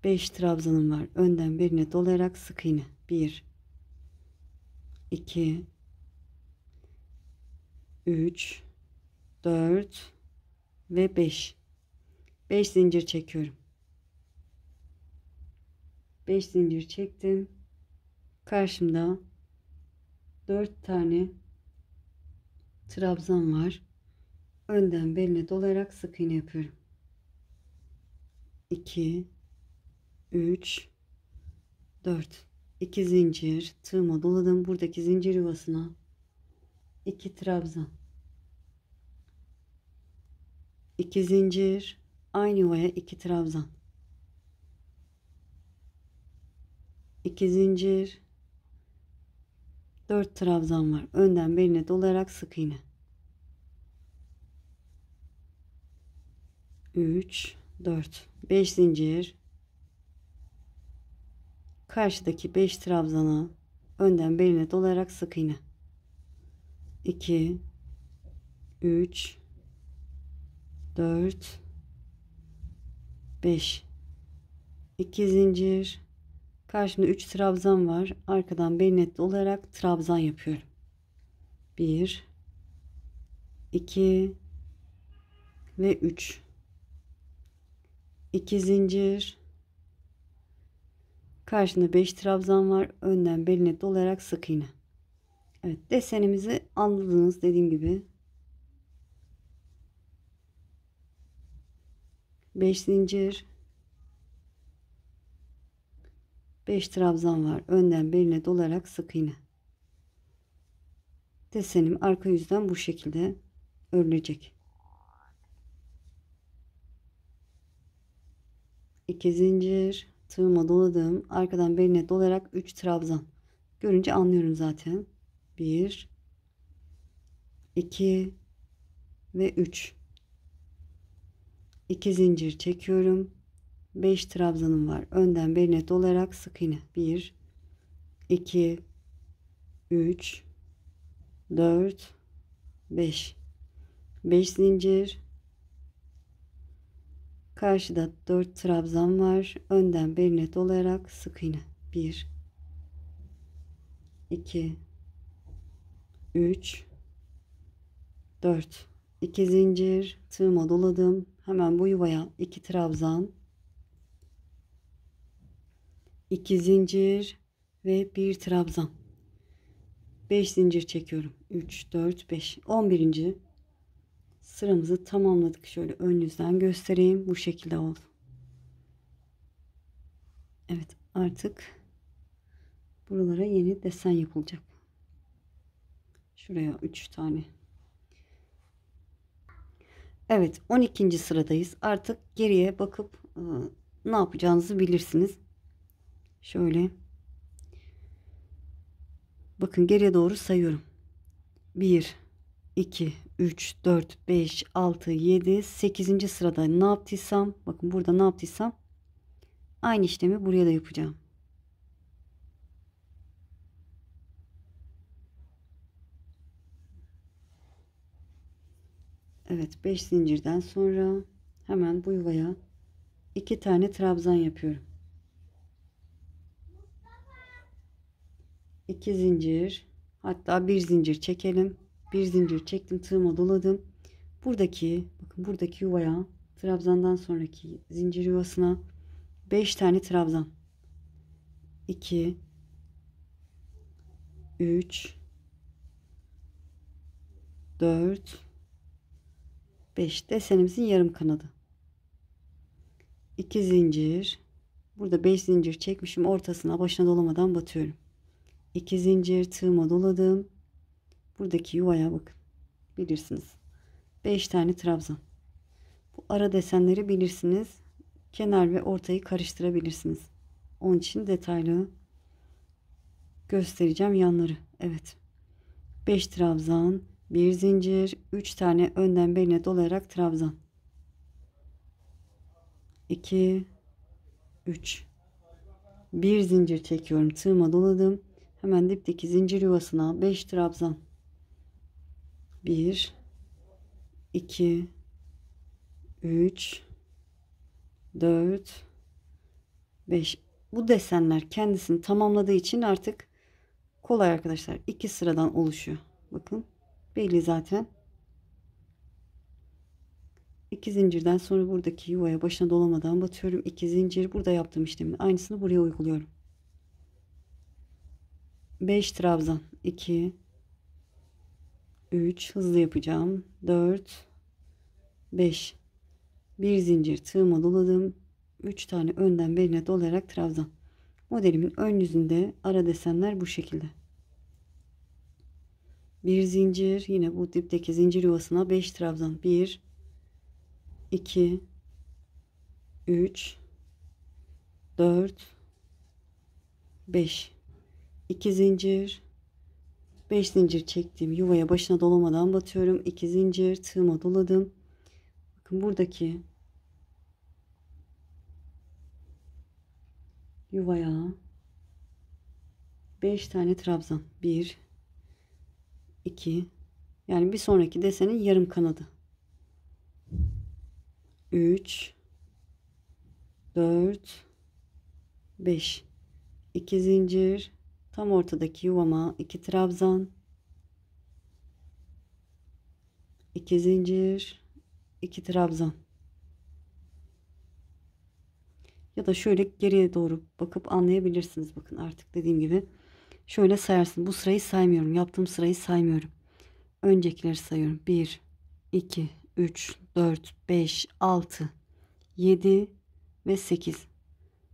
5 trabzanım var. Önden birine dolayarak sık iğne. 1 2 3 4 ve 5. 5 zincir çekiyorum. 5 zincir çektim. Karşımda 4 tane trabzan var. Önden beline dolayarak sık iğne yapıyorum. 2 3 4. 2 zincir, tığıma doladım. Buradaki zincir yuvasına 2 trabzan. 2 zincir, aynı yuvaya 2 trabzan. 2 zincir, 4 trabzan var. Önden beline dolayarak sık iğne. 3, 4, 5 zincir. Karşıdaki 5 trabzana önden beline dolayarak sık iğne. 2, 3, 4, 5. 2 zincir. Karşımda 3 trabzan var. Arkadan beline dolayarak trabzan yapıyorum. 1, 2 ve 3. 2 zincir. Karşında 5 trabzan var. Önden beline dolayarak sık iğne. Evet, desenimizi anladınız dediğim gibi. 5 zincir. 5 trabzan var. Önden beline dolayarak sık iğne. Desenim arka yüzden bu şekilde örülecek. 2 zincir, tığıma doladım. Arkadan beline dolayarak 3 trabzan. Görünce anlıyorum zaten. 1, 2 ve 3. 2 zincir çekiyorum. 5 trabzanım var. Önden beline dolayarak sık iğne. 1, 2, 3, 4, 5. 5 zincir. Karşıda 4 trabzan var. Önden beline dolayarak sık iğne. 1, 2, 3, 4. 2 zincir. Tığıma doladım. Hemen bu yuvaya 2 trabzan. 2 zincir ve 1 trabzan. 5 zincir çekiyorum. 3, 4, 5. 11. sıramızı tamamladık. Şöyle ön yüzden göstereyim. Bu şekilde oldu. Evet, artık buralara yeni desen yapılacak. Şuraya 3 tane. Evet, 12. sıradayız. Artık geriye bakıp ne yapacağınızı bilirsiniz. Şöyle bakın, geriye doğru sayıyorum. 1, 2, 3, 4, 5, 6, 7, 8. sırada ne yaptıysam, bakın burada ne yaptıysam aynı işlemi buraya da yapacağım. Evet, 5 zincirden sonra hemen bu yuvaya 2 tane trabzan yapıyorum. 2 zincir, hatta 1 zincir çekelim. 1 zincir çektim, tığıma doladım. Buradaki yuvaya, trabzandan sonraki zincir yuvasına 5 tane trabzan. 2, 3, 4, 5. Desenimizin yarım kanadı. 2 zincir. Burada 5 zincir çekmişim, ortasına, başına dolamadan batıyorum. 2 zincir, tığıma doladım. Buradaki yuvaya bakın. Bilirsiniz. 5 tane trabzan. Bu ara desenleri bilirsiniz. Kenar ve ortayı karıştırabilirsiniz. Onun için detaylı göstereceğim yanları. Evet. 5 trabzan, 1 zincir, 3 tane önden beline dolayarak trabzan. 2, 3. 1 zincir çekiyorum. Tığıma doladım. Hemen dipteki zincir yuvasına 5 trabzan. 1, 2, 3, 4, 5. Bu desenler kendisini tamamladığı için artık kolay arkadaşlar. 2 sıradan oluşuyor. Bakın belli zaten. 2 zincirden sonra buradaki yuvaya, başına dolamadan batıyorum. 2 zincir, burada yaptığım işlemin aynısını buraya uyguluyorum. 5 trabzan. 2, 3, hızlı yapacağım. 4, 5. 1 zincir, tığıma doladım. 3 tane önden beline dolayarak trabzan. Modelimin ön yüzünde ara desenler bu şekilde. 1 zincir, yine bu dipteki zincir yuvasına 5 trabzan. 1, 2, 3, 4, 5. 2 zincir, 5 zincir çektiğim yuvaya, başına dolamadan batıyorum. 2 zincir, tığıma doladım. Bakın buradaki yuvaya 5 tane trabzan. 1 2, yani bir sonraki desenin yarım kanadı. 3 4 5, 2 zincir, tam ortadaki yuvama 2 trabzan, 2 zincir, 2 trabzan. Ya da şöyle geriye doğru bakıp anlayabilirsiniz. Bakın artık dediğim gibi şöyle sayarsın. Bu sırayı saymıyorum. Yaptığım sırayı saymıyorum. Öncekileri sayıyorum. 1 2 3 4 5 6 7 ve 8.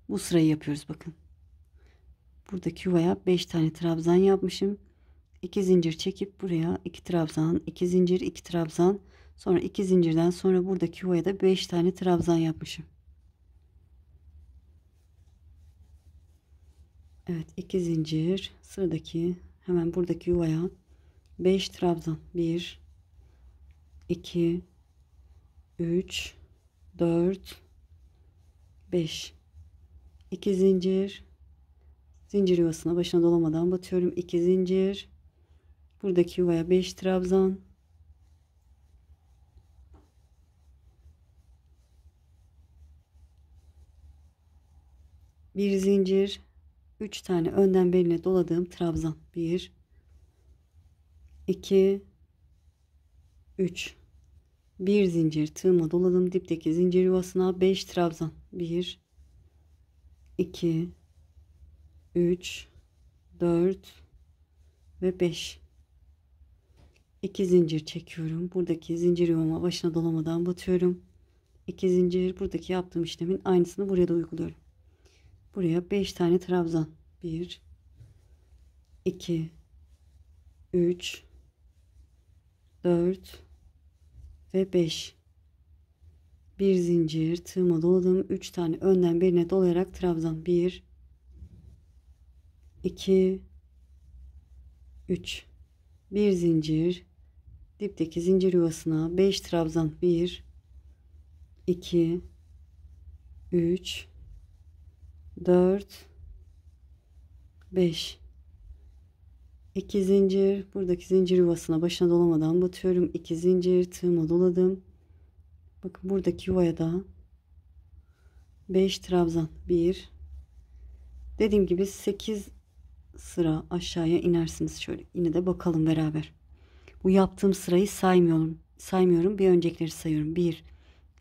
Bu sırayı yapıyoruz bakın. Buradaki yuvaya 5 tane trabzan yapmışım. 2 zincir çekip buraya 2 trabzan, 2 zincir, 2 trabzan, sonra 2 zincirden sonra buradaki yuvaya da 5 tane trabzan yapmışım. Evet, 2 zincir, sıradaki hemen buradaki yuvaya 5 trabzan. 1 2 3 4 5, 2 zincir, zincir yuvasına başına dolamadan batıyorum. 2 zincir, buradaki yuvaya 5 trabzan, 1 zincir, 3 tane önden beline doladığım trabzan. 1 2 3, 1 zincir, tığıma doladım dipteki zincir yuvasına 5 trabzan. 1 2 3 4 ve 5, 2 zincir çekiyorum. Buradaki zincir yuvama başına dolamadan batıyorum. 2 zincir, buradaki yaptığım işlemin aynısını buraya da uyguluyorum. Buraya 5 tane trabzan. 1 2 3 4 ve 5, 1 zincir, tığıma doladım. 3 tane önden birine dolayarak trabzan. 1 2 3, 1 zincir, dipteki zincir yuvasına 5 trabzan. 1 2 3 4 5, 2 zincir, buradaki zincir yuvasına başına dolamadan batıyorum. 2 zincir, tığıma doladım. Bakın buradaki yuvaya da 5 trabzan. 1, dediğim gibi 8 sıra aşağıya inersiniz. Şöyle yine de bakalım beraber. Bu yaptığım sırayı saymıyorum. Bir öncekileri sayıyorum. 1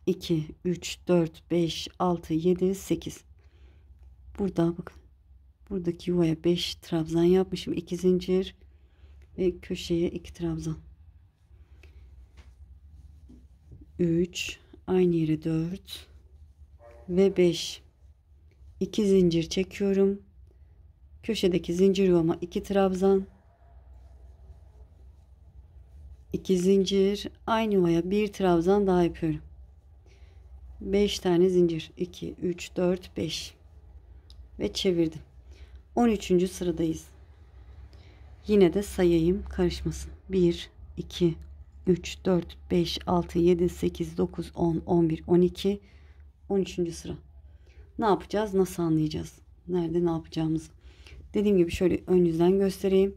2 3 4 5 6 7 8. Burada bakın. Buradaki yuvaya 5 trabzan yapmışım. 2 zincir ve köşeye 2 trabzan. 3, aynı yere 4 ve 5. 2 zincir çekiyorum. Köşedeki zincir yuvama 2 trabzan. 2 zincir, aynı yuvaya 1 trabzan daha yapıyorum. 5 tane zincir. 2 3 4 5 ve çevirdim. 13. sıradayız. Yine de sayayım karışmasın. 1 2 3 4 5 6 7 8 9 10 11 12, 13. sıra. Ne yapacağız? Nasıl anlayacağız? Nerede ne yapacağımızı. Dediğim gibi şöyle ön yüzden göstereyim.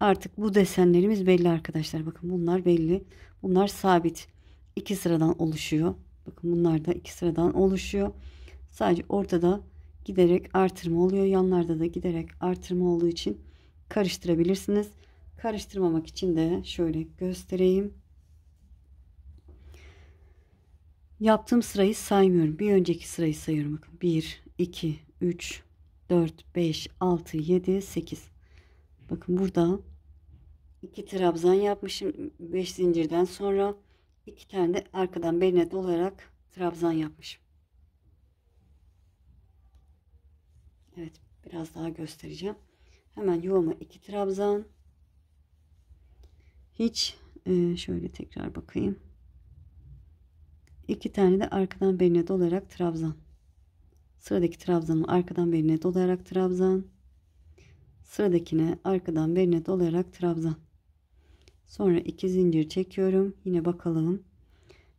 Artık bu desenlerimiz belli arkadaşlar. Bakın bunlar belli. Bunlar sabit. 2 sıradan oluşuyor. Bakın bunlar da 2 sıradan oluşuyor. Sadece ortada giderek artırma oluyor. Yanlarda da giderek artırma olduğu için karıştırabilirsiniz. Karıştırmamak için de şöyle göstereyim. Yaptığım sırayı saymıyorum. Bir önceki sırayı sayıyorum. Bakın 1 2 3 4 5 6 7 8. Bakın burada 2 trabzan yapmışım. 5 zincirden sonra 2 tane de arkadan beline dolayarak trabzan yapmışım. Evet, biraz daha göstereceğim. Hemen yuvama 2 trabzan. Hiç şöyle tekrar bakayım. 2 tane de arkadan beline dolayarak trabzan. Sıradaki trabzanımı arkadan beline dolayarak trabzan. Sıradakine arkadan beline dolayarak trabzan. Sonra 2 zincir çekiyorum. Yine bakalım.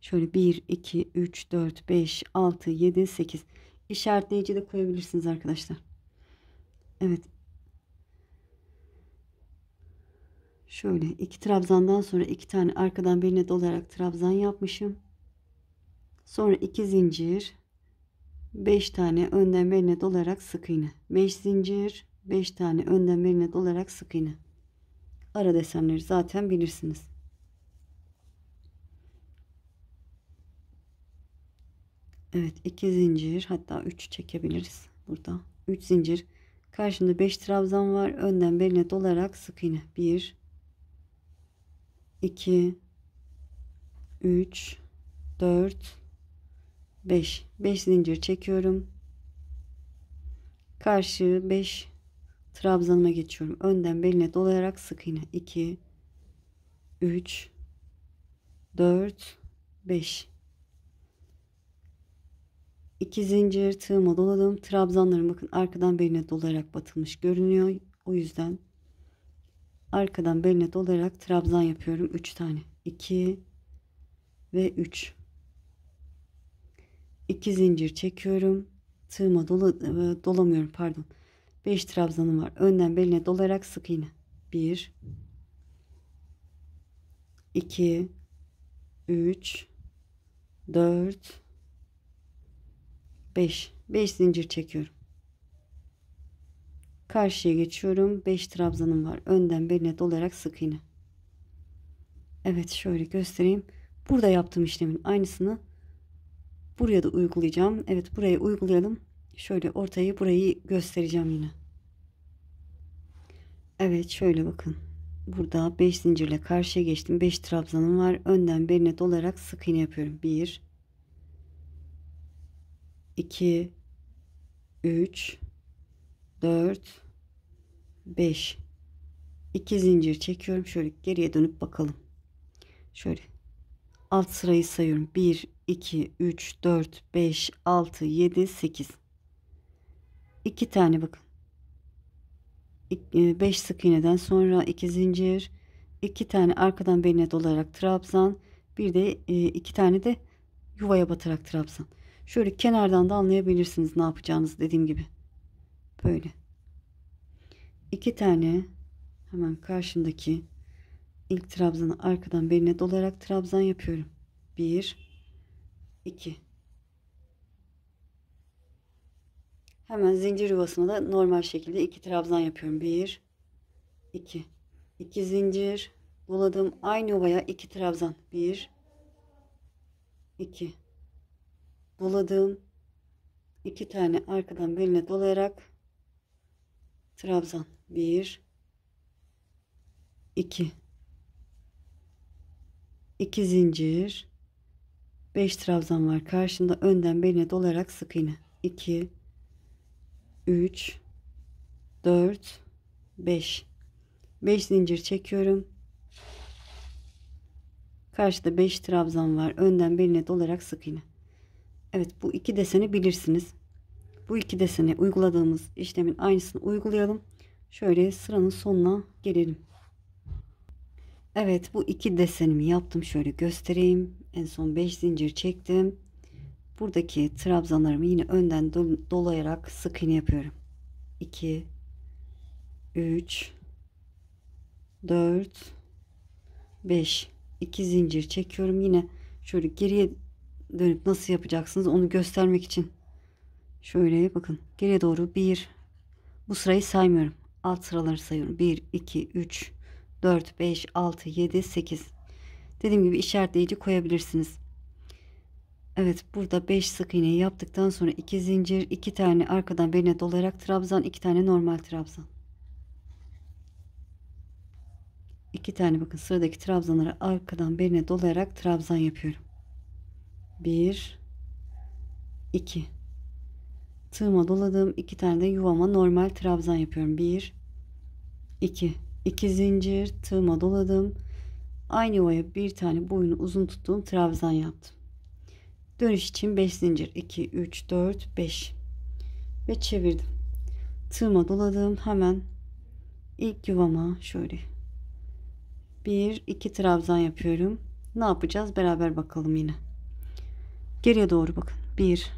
Şöyle 1 2 3 4 5 6 7 8. işaretleyici de koyabilirsiniz arkadaşlar. Evet. Şöyle 2 trabzandan sonra 2 tane arkadan birine dolayarak trabzan yapmışım. Sonra 2 zincir, 5 tane önden birine dolayarak sık iğne. 5 zincir, 5 tane önden birine dolayarak sık iğne. Ara desenleri zaten bilirsiniz. Evet, 2 zincir, hatta 3 çekebiliriz burada. 3 zincir. Karşımda 5 trabzan var. Önden birine dolayarak sık iğne. 1 2 3 4 5 zincir çekiyorum. Karşı 5 trabzanıma geçiyorum. Önden beline dolayarak sık iğne. 2 3 4 5 2 zincir tığıma doladım. Trabzanlarım bakın arkadan beline dolayarak batılmış görünüyor. O yüzden arkadan beline dolayarak trabzan yapıyorum. 3 tane. 2 ve 3. 2 zincir çekiyorum. Tığıma dolamıyorum pardon. 5 trabzanım var. Önden beline dolayarak sık iğne. 1 2 3 4 5 zincir çekiyorum. Karşıya geçiyorum. 5 trabzanım var. Önden beline dolayarak sık iğne. Evet, şöyle göstereyim. Burada yaptığım işlemin aynısını buraya da uygulayacağım. Evet, buraya uygulayalım. Şöyle burayı göstereceğim yine. Evet, şöyle bakın. Burada 5 zincirle karşıya geçtim. 5 trabzanım var. Önden beline dolayarak sık iğne yapıyorum. 1 2 3 4 5 2 zincir çekiyorum. Şöyle geriye dönüp bakalım. Şöyle alt sırayı sayıyorum. 1 2 3 4 5 6 7 8 2 tane bakın. 5 sık iğneden sonra 2 zincir, 2 tane arkadan beline dolayarak trabzan, bir de 2 tane de yuvaya batarak trabzan. Şöyle kenardan da anlayabilirsiniz ne yapacağınızı, dediğim gibi. Böyle. 2 tane hemen karşımdaki ilk trabzanı arkadan beline dolayarak trabzan yapıyorum. 1 2. Hemen zincir yuvasına da normal şekilde 2 trabzan yapıyorum. 1 2 2 zincir doladım. Aynı yuvaya 2 trabzan. 1 2 doladım. 2 tane arkadan beline dolayarak trabzan. 1 2 2 zincir, 5 trabzan var karşımda. Önden beline dolayarak sık iğne. 2 3 4 5 zincir çekiyorum. Karşıda 5 trabzan var. Önden beline dolayarak sık iğne. Evet, bu iki deseni bilirsiniz. Bu iki deseni uyguladığımız işlemin aynısını uygulayalım. Şöyle sıranın sonuna gelelim. Evet, bu iki desenimi yaptım. Şöyle göstereyim. En son 5 zincir çektim. Buradaki trabzanlarımı yine önden dolayarak sık iğne yapıyorum. 2 3 4 5 2 zincir çekiyorum. Yine şöyle geriye dönüp nasıl yapacaksınız onu göstermek için şöyle bakın, geriye doğru bu sırayı saymıyorum, alt sıraları sayıyorum. 1 2 3 4 5 6 7 8. dediğim gibi işaretleyici koyabilirsiniz. Evet, burada 5 sık iğneyi yaptıktan sonra 2 zincir, 2 tane arkadan beline dolayarak trabzan, 2 tane normal trabzan. 2 tane bakın sıradaki trabzanları arkadan beline dolayarak trabzan yapıyorum. 1 2 tığıma doladım. 2 tane de yuvama normal trabzan yapıyorum. 1 2 zincir tığıma doladım. Aynı yuvaya bir tane boyunu uzun tuttuğum trabzan yaptım. Dönüş için 5 zincir, 2 3 4 5 ve çevirdim. Tığıma doladım. Hemen ilk yuvama şöyle 1 2 trabzan yapıyorum. Ne yapacağız beraber bakalım yine. Geriye doğru bakın. 1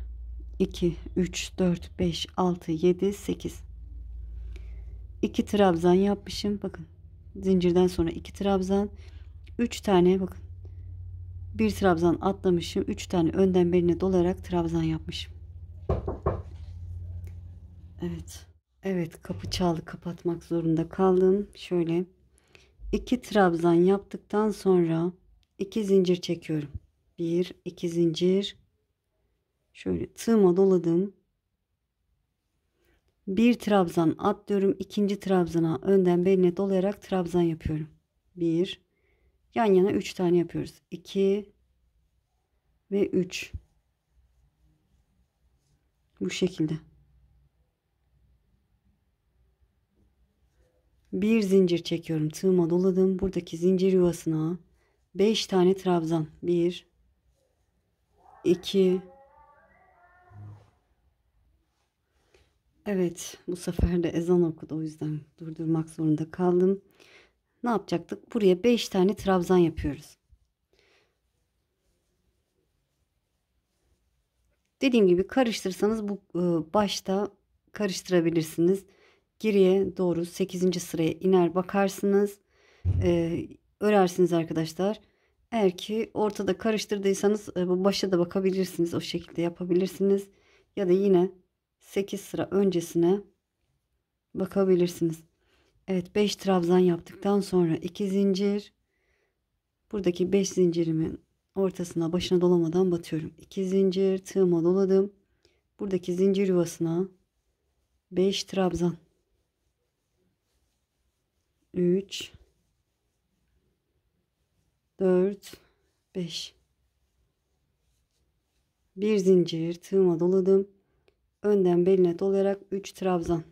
2, 3, 4, 5, 6, 7, 8. 2 trabzan yapmışım. Bakın zincirden sonra 2 trabzan. 3 tane bakın. Bir trabzan atlamışım. 3 tane önden beline dolayarak trabzan yapmışım. Evet. Evet, kapı çaldı, kapatmak zorunda kaldım. Şöyle 2 trabzan yaptıktan sonra 2 zincir çekiyorum. 1 2 zincir. Şöyle tığıma doladım. Bir trabzan atlıyorum. İkinci trabzana önden beline dolayarak trabzan yapıyorum. 1 yan yana 3 tane yapıyoruz. 2 ve 3. Bu şekilde. Bir zincir çekiyorum. Tığıma doladım. Buradaki zincir yuvasına 5 tane trabzan. 1 2. Evet, bu sefer de ezan okudu, o yüzden durdurmak zorunda kaldım. Ne yapacaktık? Buraya 5 tane trabzan yapıyoruz. Dediğim gibi karıştırsanız bu başta karıştırabilirsiniz. Geriye doğru 8. sıraya iner bakarsınız. Örersiniz arkadaşlar. Eğer ki ortada karıştırdıysanız bu başa da bakabilirsiniz. O şekilde yapabilirsiniz. Ya da yine 8 sıra öncesine bakabilirsiniz. Evet, 5 trabzan yaptıktan sonra 2 zincir. Buradaki 5 zincirimin ortasına, başına dolamadan batıyorum. 2 zincir, tığıma doladım. Buradaki zincir yuvasına 5 trabzan. 3 4 5. Bir zincir, tığıma doladım. Önden beline dolayarak 3 trabzan.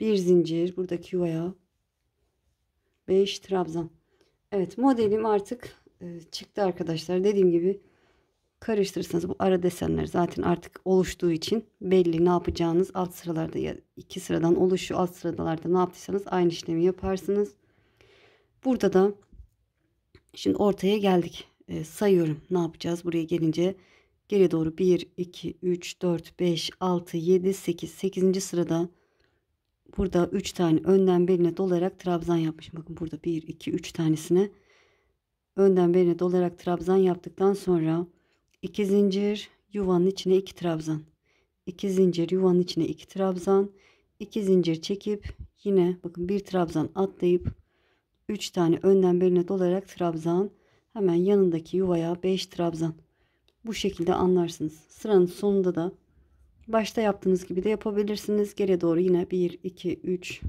Bir zincir, buradaki yuvaya 5 trabzan. Evet, modelim artık çıktı arkadaşlar. Dediğim gibi karıştırırsanız bu ara desenler zaten artık oluştuğu için belli, ne yapacağınız alt sıralarda ya 2 sıradan oluşuyor. Alt sıralarda ne yaptıysanız aynı işlemi yaparsınız. Burada da şimdi ortaya geldik. Sayıyorum. Ne yapacağız? Buraya gelince geri doğru 1, 2, 3, 4, 5, 6, 7, 8. 8. sırada burada 3 tane önden beline dolayarak trabzan yapmışım. Bakın burada 1, 2, 3 tanesine önden beline dolayarak trabzan yaptıktan sonra 2 zincir, yuvanın içine 2 trabzan. 2 zincir, yuvanın içine 2 trabzan. 2 zincir çekip yine bakın bir trabzan atlayıp 3 tane önden beline dolayarak trabzan. Hemen yanındaki yuvaya 5 trabzan. Bu şekilde anlarsınız. Sıranın sonunda da başta yaptığınız gibi de yapabilirsiniz. Geriye doğru yine 1, 2, 3,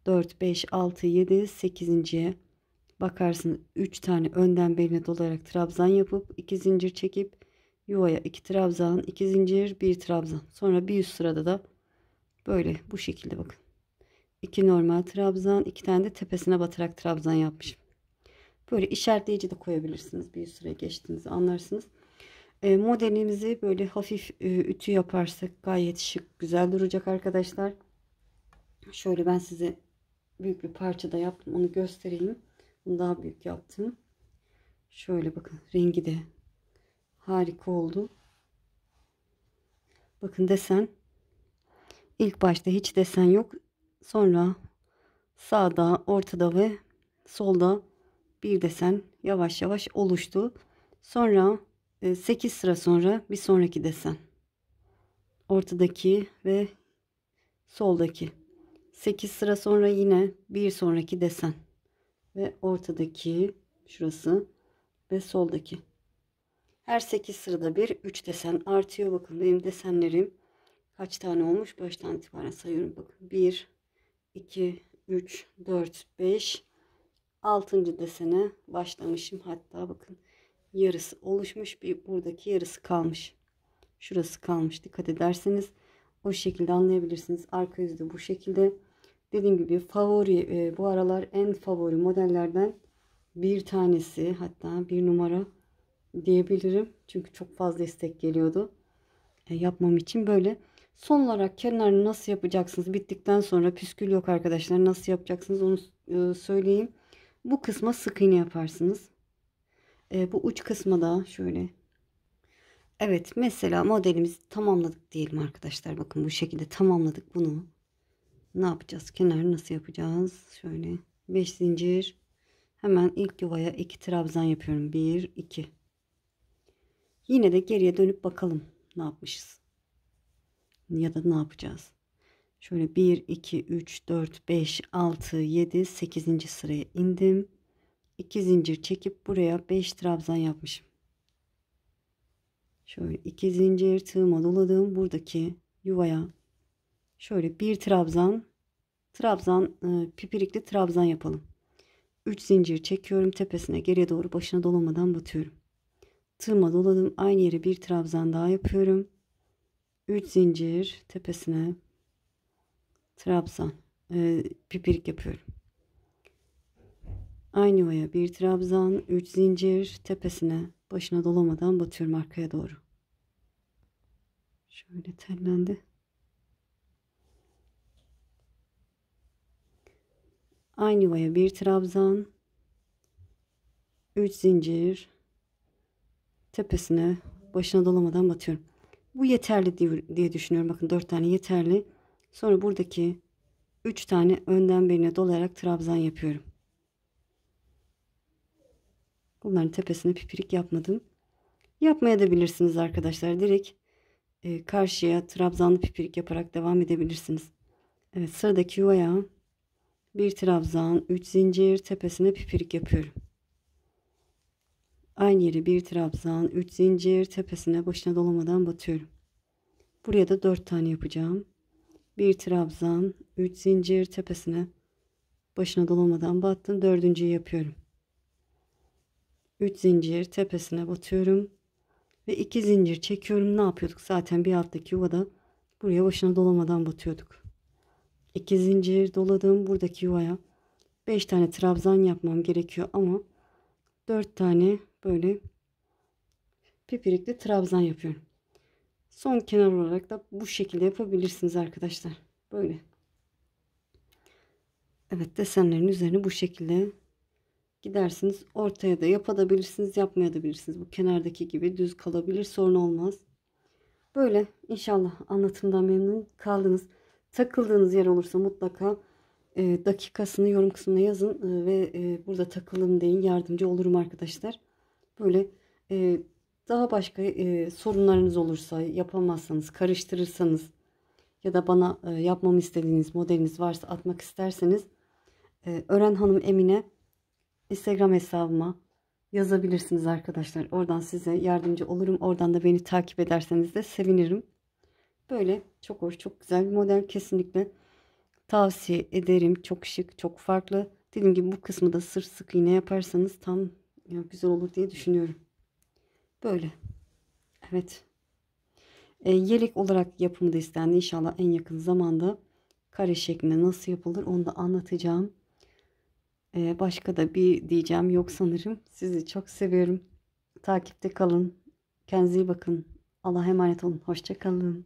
4, 5, 6, 7, 8.'ye bakarsınız. 3 tane önden beline dolayarak trabzan yapıp 2 zincir çekip yuvaya 2 trabzan, 2 zincir, 1 trabzan. Sonra bir üst sırada da böyle bu şekilde bakın. 2 normal trabzan, 2 tane de tepesine batarak trabzan yapmışım. Böyle işaretleyici de koyabilirsiniz. Bir üst sıraya geçtiğinizi anlarsınız. Modelimizi böyle hafif ütü yaparsak gayet şık, güzel duracak arkadaşlar. Şöyle ben size büyük bir parçada yaptım. Onu göstereyim. Bunu daha büyük yaptım. Şöyle bakın, rengi de harika oldu. Bakın desen. İlk başta hiç desen yok. Sonra sağda, ortada ve solda bir desen yavaş yavaş oluştu. Sonra 8 sıra sonra bir sonraki desen. Ortadaki ve soldaki. 8 sıra sonra yine bir sonraki desen. Ve ortadaki, şurası ve soldaki. Her 8 sırada bir 3 desen artıyor. Bakın benim desenlerim kaç tane olmuş? Baştan itibaren sayıyorum. Bakın 1, 2, 3, 4, 5, 6. desene başlamışım. Hatta bakın yarısı oluşmuş. Bir buradaki yarısı kalmış. Şurası kalmış. Dikkat ederseniz o şekilde anlayabilirsiniz. Arka yüzü bu şekilde. Dediğim gibi favori, bu aralar en favori modellerden bir tanesi, hatta bir numara diyebilirim. Çünkü çok fazla istek geliyordu. Yapmam için böyle. Son olarak kenarını nasıl yapacaksınız? Bittikten sonra püskül yok arkadaşlar. Nasıl yapacaksınız onu söyleyeyim. Bu kısma sık iğne yaparsınız. Bu uç kısma da şöyle. Evet, mesela modelimizi tamamladık diyelim arkadaşlar. Bakın bu şekilde tamamladık bunu. Ne yapacağız? Kenarı nasıl yapacağız? Şöyle 5 zincir. Hemen ilk yuvaya 2 trabzan yapıyorum. 1 2. Yine de geriye dönüp bakalım ne yapmışız. Ya da ne yapacağız? Şöyle 1 2 3 4 5 6 7 8. sıraya indim. 2 zincir çekip buraya 5 trabzan yapmışım. Şöyle 2 zincir tığıma doladım. Buradaki yuvaya şöyle bir trabzan pipirikli trabzan yapalım. 3 zincir çekiyorum tepesine, geriye doğru başına dolamadan batıyorum. Tığıma doladım. Aynı yere bir trabzan daha yapıyorum. 3 zincir tepesine trabzan pipirik yapıyorum. Aynı yuvaya bir trabzan, 3 zincir tepesine başına dolamadan batıyorum arkaya doğru. Şöyle tellendi. Aynı yuvaya bir trabzan, 3 zincir tepesine başına dolamadan batıyorum. Bu yeterli diye düşünüyorum. Bakın 4 tane yeterli. Sonra buradaki 3 tane önden beline dolayarak trabzan yapıyorum. Bunların tepesine pipirik yapmadım. Yapmaya da bilirsiniz arkadaşlar. Direkt karşıya trabzanlı pipirik yaparak devam edebilirsiniz. Evet, sıradaki yuvaya bir trabzan, 3 zincir tepesine pipirik yapıyorum. Aynı yere bir trabzan, 3 zincir tepesine başına dolamadan batıyorum. Buraya da 4 tane yapacağım. Bir trabzan, 3 zincir tepesine başına dolamadan battım. Dördüncüyü yapıyorum. 3 zincir tepesine batıyorum ve 2 zincir çekiyorum. Ne yapıyorduk? Zaten bir alttaki yuvada buraya başına dolamadan batıyorduk. 2 zincir doladım. Buradaki yuvaya 5 tane trabzan yapmam gerekiyor ama 4 tane böyle pipirikli trabzan yapıyorum. Son kenar olarak da bu şekilde yapabilirsiniz arkadaşlar. Böyle. Evet, desenlerin üzerine bu şekilde gidersiniz. Ortaya da yapabilirsiniz, yapmayabilirsiniz. Bu kenardaki gibi düz kalabilir, sorun olmaz. Böyle, inşallah anlatımdan memnun kaldınız. Takıldığınız yer olursa mutlaka dakikasını yorum kısmına yazın ve burada takıldım deyin, yardımcı olurum arkadaşlar. Böyle daha başka sorunlarınız olursa, yapamazsanız, karıştırırsanız ya da bana yapmamı istediğiniz modeliniz varsa, atmak isterseniz Ören Hanım Emine Instagram hesabıma yazabilirsiniz arkadaşlar. Oradan size yardımcı olurum. Oradan da beni takip ederseniz de sevinirim. Böyle çok hoş, çok güzel bir model. Kesinlikle tavsiye ederim. Çok şık, çok farklı. Dediğim gibi bu kısmı da sırf sık iğne yaparsanız tam ya, güzel olur diye düşünüyorum. Böyle. Evet. Yelek olarak yapımı da istendi. İnşallah en yakın zamanda kare şeklinde nasıl yapılır onu da anlatacağım. Başka da bir diyeceğim yok sanırım. Sizi çok seviyorum. Takipte kalın. Kendinize iyi bakın. Allah'a emanet olun. Hoşça kalın.